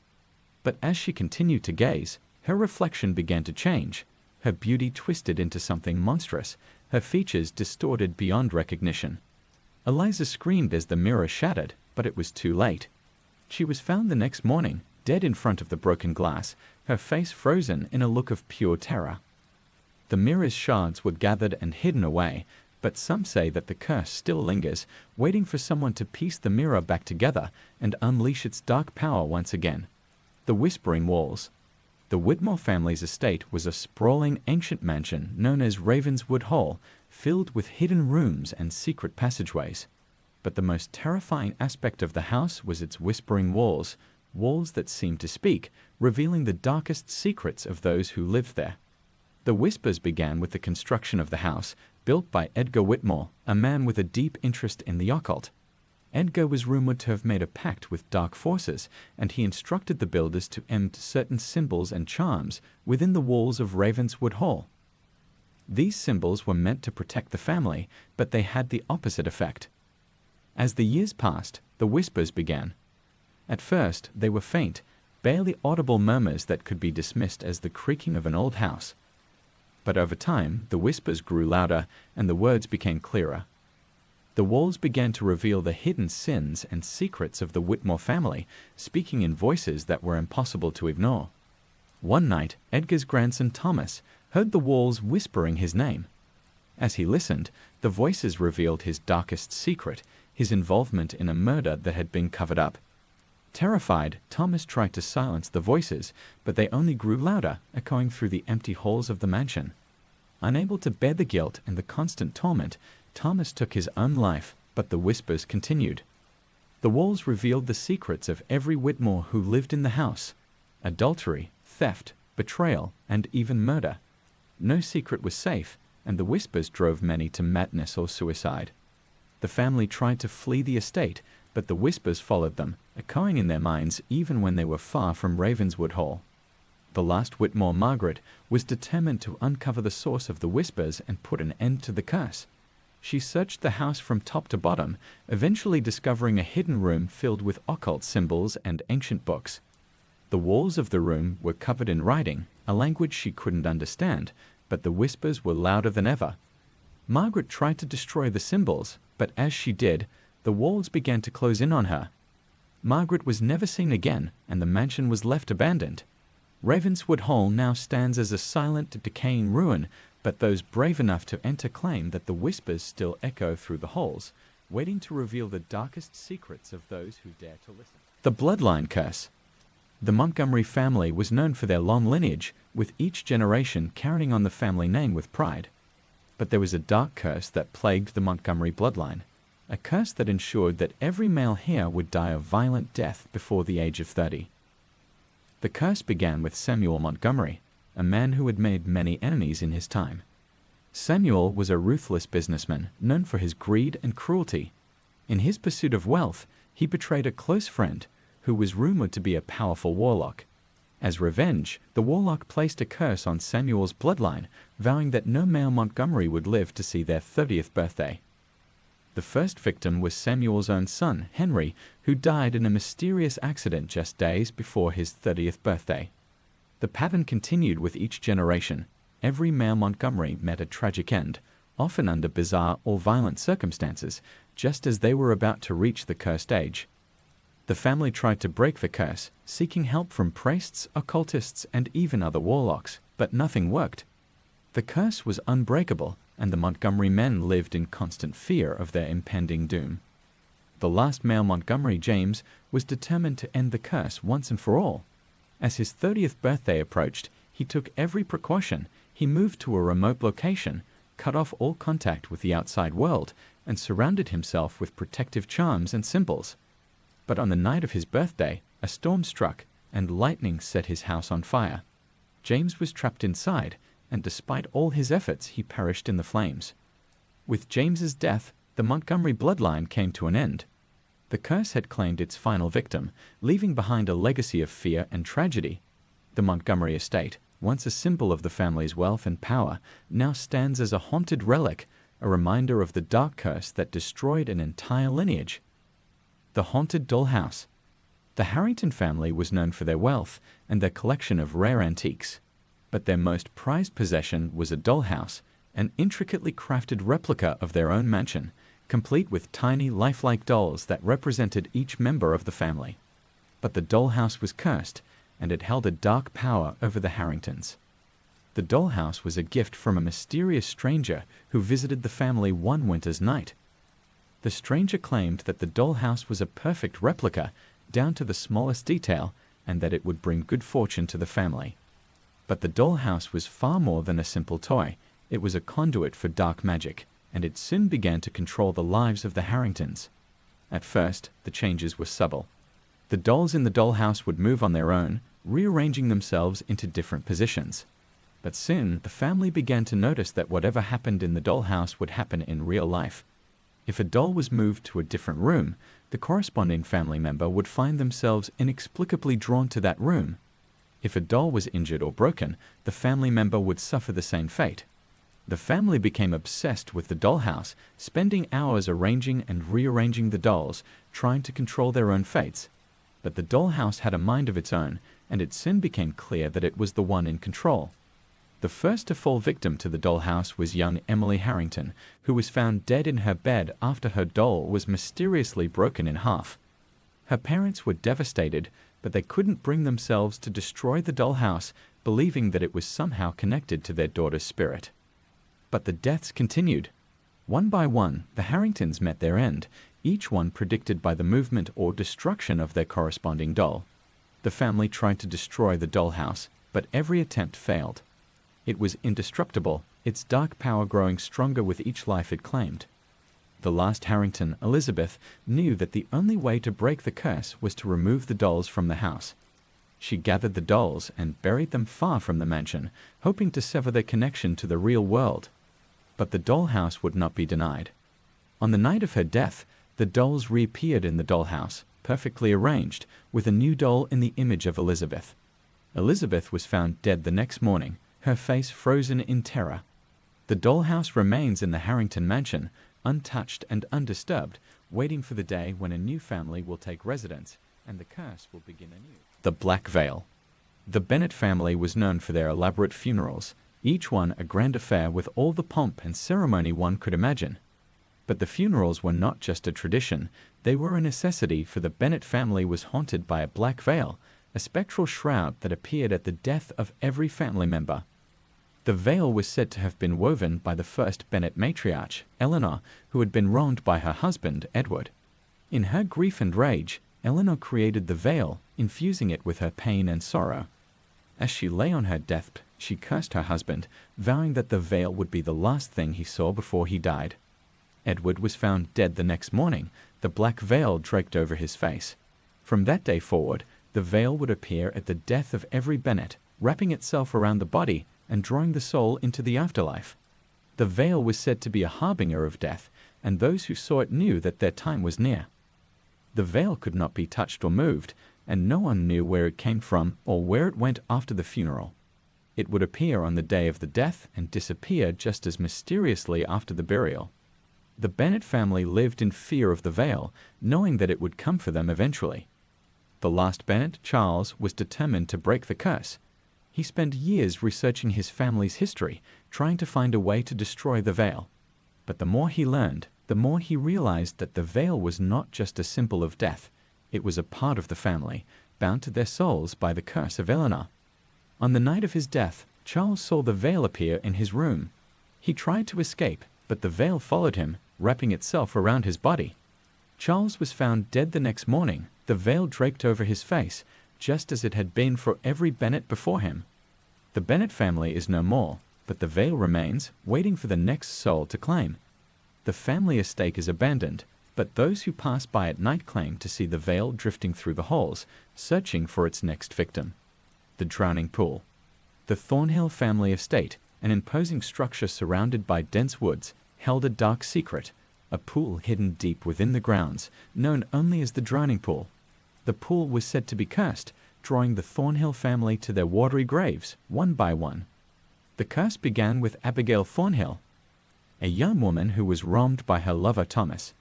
But as she continued to gaze, her reflection began to change. Her beauty twisted into something monstrous, her features distorted beyond recognition. Eliza screamed as the mirror shattered, but it was too late. She was found the next morning, dead in front of the broken glass, her face frozen in a look of pure terror. The mirror's shards were gathered and hidden away, but some say that the curse still lingers, waiting for someone to piece the mirror back together and unleash its dark power once again. The Whispering Walls. The Whitmore family's estate was a sprawling ancient mansion known as Ravenswood Hall, filled with hidden rooms and secret passageways. But the most terrifying aspect of the house was its whispering walls, walls that seemed to speak, revealing the darkest secrets of those who lived there. The whispers began with the construction of the house, built by Edgar Whitmore, a man with a deep interest in the occult. Edgar was rumored to have made a pact with dark forces, and he instructed the builders to embed certain symbols and charms within the walls of Ravenswood Hall. These symbols were meant to protect the family, but they had the opposite effect. As the years passed, the whispers began. At first, they were faint, barely audible murmurs that could be dismissed as the creaking of an old house. But over time, the whispers grew louder, and the words became clearer. The walls began to reveal the hidden sins and secrets of the Whitmore family, speaking in voices that were impossible to ignore. One night, Edgar's grandson Thomas heard the walls whispering his name. As he listened, the voices revealed his darkest secret, his involvement in a murder that had been covered up. Terrified, Thomas tried to silence the voices, but they only grew louder, echoing through the empty halls of the mansion. Unable to bear the guilt and the constant torment, Thomas took his own life, but the whispers continued. The walls revealed the secrets of every Whitmore who lived in the house: adultery, theft, betrayal, and even murder. No secret was safe, and the whispers drove many to madness or suicide. The family tried to flee the estate, but the whispers followed them, echoing in their minds even when they were far from Ravenswood Hall. The last Whitmore, Margaret, was determined to uncover the source of the whispers and put an end to the curse. She searched the house from top to bottom, eventually discovering a hidden room filled with occult symbols and ancient books. The walls of the room were covered in writing, a language she couldn't understand, but the whispers were louder than ever. Margaret tried to destroy the symbols, but as she did, the walls began to close in on her. Margaret was never seen again, and the mansion was left abandoned. Ravenswood Hall now stands as a silent, decaying ruin, but those brave enough to enter claim that the whispers still echo through the halls, waiting to reveal the darkest secrets of those who dare to listen. The Bloodline Curse. The Montgomery family was known for their long lineage, with each generation carrying on the family name with pride. But there was a dark curse that plagued the Montgomery bloodline, a curse that ensured that every male heir would die a violent death before the age of 30. The curse began with Samuel Montgomery, a man who had made many enemies in his time. Samuel was a ruthless businessman known for his greed and cruelty. In his pursuit of wealth, he betrayed a close friend who was rumored to be a powerful warlock. As revenge, the warlock placed a curse on Samuel's bloodline, vowing that no male Montgomery would live to see their 30th birthday. The first victim was Samuel's own son, Henry, who died in a mysterious accident just days before his 30th birthday. The pattern continued with each generation. Every male Montgomery met a tragic end, often under bizarre or violent circumstances, just as they were about to reach the cursed age. The family tried to break the curse, seeking help from priests, occultists, and even other warlocks, but nothing worked. The curse was unbreakable, and the Montgomery men lived in constant fear of their impending doom. The last male Montgomery, James, was determined to end the curse once and for all. As his 30th birthday approached, he took every precaution. He moved to a remote location, cut off all contact with the outside world, and surrounded himself with protective charms and symbols. But on the night of his birthday, a storm struck, and lightning set his house on fire. James was trapped inside, and despite all his efforts, he perished in the flames. With James's death, the Montgomery bloodline came to an end. The curse had claimed its final victim, leaving behind a legacy of fear and tragedy. The Montgomery estate, once a symbol of the family's wealth and power, now stands as a haunted relic, a reminder of the dark curse that destroyed an entire lineage. The Haunted Dollhouse. The Harrington family was known for their wealth and their collection of rare antiques. But their most prized possession was a dollhouse, an intricately crafted replica of their own mansion, complete with tiny, lifelike dolls that represented each member of the family. But the dollhouse was cursed, and it held a dark power over the Harringtons. The dollhouse was a gift from a mysterious stranger who visited the family one winter's night. The stranger claimed that the dollhouse was a perfect replica, down to the smallest detail, and that it would bring good fortune to the family. But the dollhouse was far more than a simple toy. It was a conduit for dark magic, and it soon began to control the lives of the Harringtons. At first, the changes were subtle. The dolls in the dollhouse would move on their own, rearranging themselves into different positions. But soon, the family began to notice that whatever happened in the dollhouse would happen in real life. If a doll was moved to a different room, the corresponding family member would find themselves inexplicably drawn to that room. If a doll was injured or broken, the family member would suffer the same fate. The family became obsessed with the dollhouse, spending hours arranging and rearranging the dolls, trying to control their own fates. But the dollhouse had a mind of its own, and it soon became clear that it was the one in control. The first to fall victim to the dollhouse was young Emily Harrington, who was found dead in her bed after her doll was mysteriously broken in half. Her parents were devastated, but they couldn't bring themselves to destroy the dollhouse, believing that it was somehow connected to their daughter's spirit. But the deaths continued. One by one, the Harringtons met their end, each one predicted by the movement or destruction of their corresponding doll. The family tried to destroy the dollhouse, but every attempt failed. It was indestructible, its dark power growing stronger with each life it claimed. The last Harrington, Elizabeth, knew that the only way to break the curse was to remove the dolls from the house. She gathered the dolls and buried them far from the mansion, hoping to sever their connection to the real world. But the dollhouse would not be denied. On the night of her death, the dolls reappeared in the dollhouse, perfectly arranged, with a new doll in the image of Elizabeth. Elizabeth was found dead the next morning, her face frozen in terror. The dollhouse remains in the Harrington mansion, untouched and undisturbed, waiting for the day when a new family will take residence and the curse will begin anew. The Black Veil. The Bennet family was known for their elaborate funerals, each one a grand affair with all the pomp and ceremony one could imagine. But the funerals were not just a tradition, they were a necessity, for the Bennet family was haunted by a black veil, a spectral shroud that appeared at the death of every family member. The veil was said to have been woven by the first Bennet matriarch, Eleanor, who had been wronged by her husband, Edward. In her grief and rage, Eleanor created the veil, infusing it with her pain and sorrow. As she lay on her deathbed, she cursed her husband, vowing that the veil would be the last thing he saw before he died. Edward was found dead the next morning, the black veil draped over his face. From that day forward, the veil would appear at the death of every Bennet, wrapping itself around the body and drawing the soul into the afterlife. The veil was said to be a harbinger of death, and those who saw it knew that their time was near. The veil could not be touched or moved, and no one knew where it came from or where it went after the funeral. It would appear on the day of the death and disappear just as mysteriously after the burial. The Bennet family lived in fear of the veil, knowing that it would come for them eventually. The last Bennet, Charles, was determined to break the curse. He spent years researching his family's history, trying to find a way to destroy the veil. But the more he learned, the more he realized that the veil was not just a symbol of death. It was a part of the family, bound to their souls by the curse of Eleanor. On the night of his death, Charles saw the veil appear in his room. He tried to escape, but the veil followed him, wrapping itself around his body. Charles was found dead the next morning, the veil draped over his face, just as it had been for every Bennet before him. The Bennet family is no more, but the veil remains, waiting for the next soul to claim. The family estate is abandoned, but those who pass by at night claim to see the veil drifting through the halls, searching for its next victim. The Drowning Pool. The Thornhill family estate, an imposing structure surrounded by dense woods, held a dark secret, a pool hidden deep within the grounds, known only as the Drowning Pool. The pool was said to be cursed, drawing the Thornhill family to their watery graves, one by one. The curse began with Abigail Thornhill, a young woman who was wronged by her lover Thomas.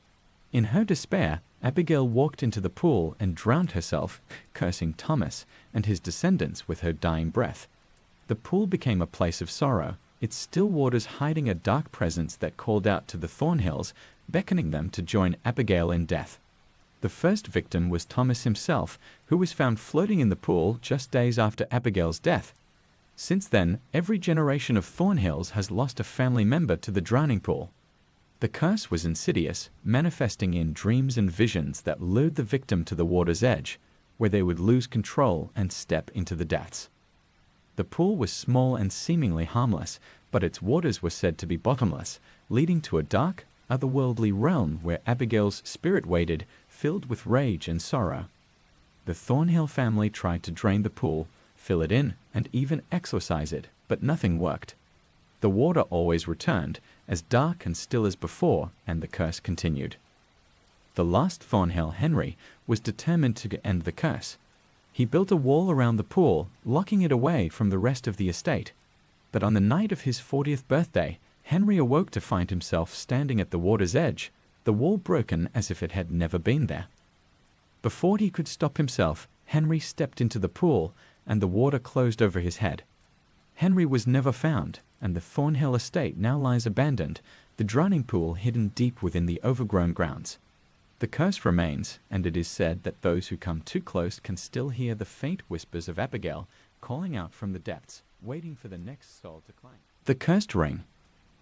In her despair, Abigail walked into the pool and drowned herself, cursing Thomas and his descendants with her dying breath. The pool became a place of sorrow, its still waters hiding a dark presence that called out to the Thornhills, beckoning them to join Abigail in death. The first victim was Thomas himself, who was found floating in the pool just days after Abigail's death. Since then, every generation of Thornhills has lost a family member to the drowning pool. The curse was insidious, manifesting in dreams and visions that lured the victim to the water's edge, where they would lose control and step into the depths. The pool was small and seemingly harmless, but its waters were said to be bottomless, leading to a dark, otherworldly realm where Abigail's spirit waited, filled with rage and sorrow. The Thornhill family tried to drain the pool, fill it in, and even exorcise it, but nothing worked. The water always returned, as dark and still as before, and the curse continued. The last Thornhill, Henry, was determined to end the curse. He built a wall around the pool, locking it away from the rest of the estate. But on the night of his 40th birthday, Henry awoke to find himself standing at the water's edge, the wall broken as if it had never been there. Before he could stop himself, Henry stepped into the pool, and the water closed over his head. Henry was never found, and the Thornhill estate now lies abandoned, the drowning pool hidden deep within the overgrown grounds. The curse remains, and it is said that those who come too close can still hear the faint whispers of Abigail calling out from the depths, waiting for the next soul to claim. The cursed ring.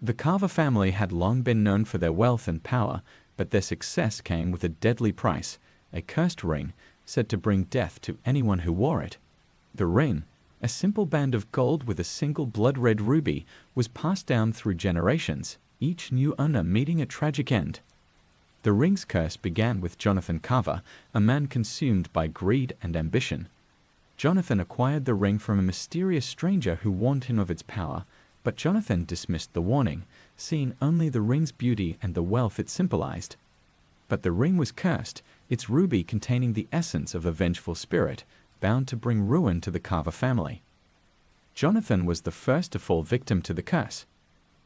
The Carver family had long been known for their wealth and power, but their success came with a deadly price, a cursed ring said to bring death to anyone who wore it. The ring, a simple band of gold with a single blood-red ruby, was passed down through generations, each new owner meeting a tragic end. The ring's curse began with Jonathan Carver, a man consumed by greed and ambition. Jonathan acquired the ring from a mysterious stranger who warned him of its power, but Jonathan dismissed the warning, seeing only the ring's beauty and the wealth it symbolized. But the ring was cursed, its ruby containing the essence of a vengeful spirit, bound to bring ruin to the Carver family. Jonathan was the first to fall victim to the curse.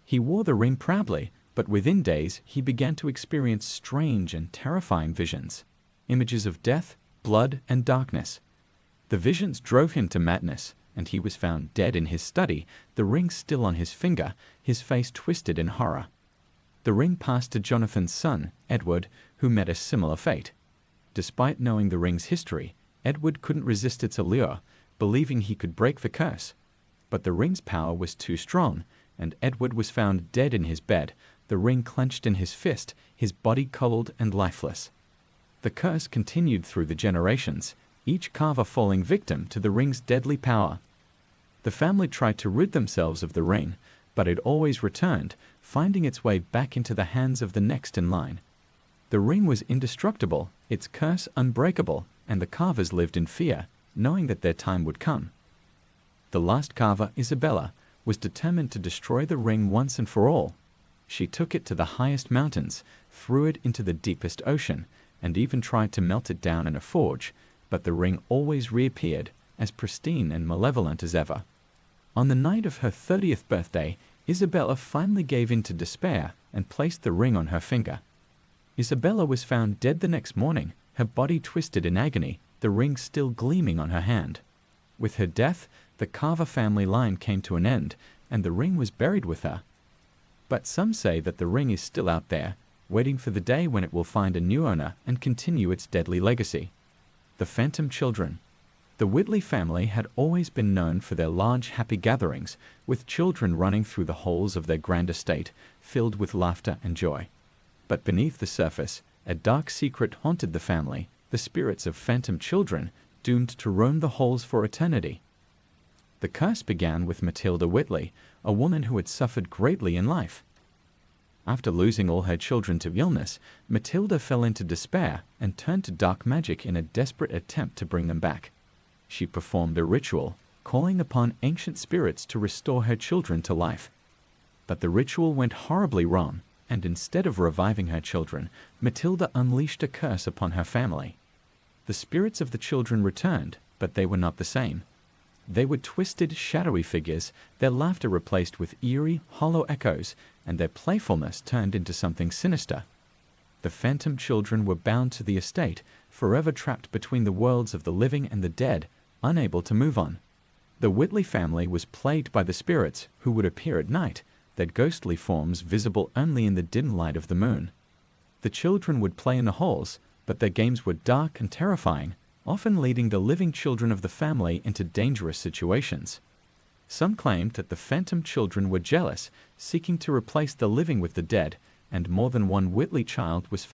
He wore the ring proudly, but within days he began to experience strange and terrifying visions, images of death, blood, and darkness. The visions drove him to madness, and he was found dead in his study, the ring still on his finger, his face twisted in horror. The ring passed to Jonathan's son, Edward, who met a similar fate. Despite knowing the ring's history, Edward couldn't resist its allure, believing he could break the curse. But the ring's power was too strong, and Edward was found dead in his bed, the ring clenched in his fist, his body cold and lifeless. The curse continued through the generations, each Carver falling victim to the ring's deadly power. The family tried to rid themselves of the ring, but it always returned, finding its way back into the hands of the next in line. The ring was indestructible, its curse unbreakable, and the Carvers lived in fear, knowing that their time would come. The last Carver, Isabella, was determined to destroy the ring once and for all. She took it to the highest mountains, threw it into the deepest ocean, and even tried to melt it down in a forge, but the ring always reappeared, as pristine and malevolent as ever. On the night of her 30th birthday, Isabella finally gave in to despair and placed the ring on her finger. Isabella was found dead the next morning, her body twisted in agony, the ring still gleaming on her hand. With her death, the Carver family line came to an end, and the ring was buried with her. But some say that the ring is still out there, waiting for the day when it will find a new owner and continue its deadly legacy. The Phantom Children. The Whitley family had always been known for their large, happy gatherings, with children running through the halls of their grand estate, filled with laughter and joy. But beneath the surface, a dark secret haunted the family, the spirits of phantom children, doomed to roam the halls for eternity. The curse began with Matilda Whitley, a woman who had suffered greatly in life. After losing all her children to illness, Matilda fell into despair and turned to dark magic in a desperate attempt to bring them back. She performed a ritual, calling upon ancient spirits to restore her children to life. But the ritual went horribly wrong, and instead of reviving her children, Matilda unleashed a curse upon her family. The spirits of the children returned, but they were not the same. They were twisted, shadowy figures, their laughter replaced with eerie, hollow echoes, and their playfulness turned into something sinister. The phantom children were bound to the estate, forever trapped between the worlds of the living and the dead, unable to move on. The Whitley family was plagued by the spirits who would appear at night, their ghostly forms visible only in the dim light of the moon. The children would play in the halls, but their games were dark and terrifying, often leading the living children of the family into dangerous situations. Some claimed that the phantom children were jealous, seeking to replace the living with the dead, and more than one Whitley child was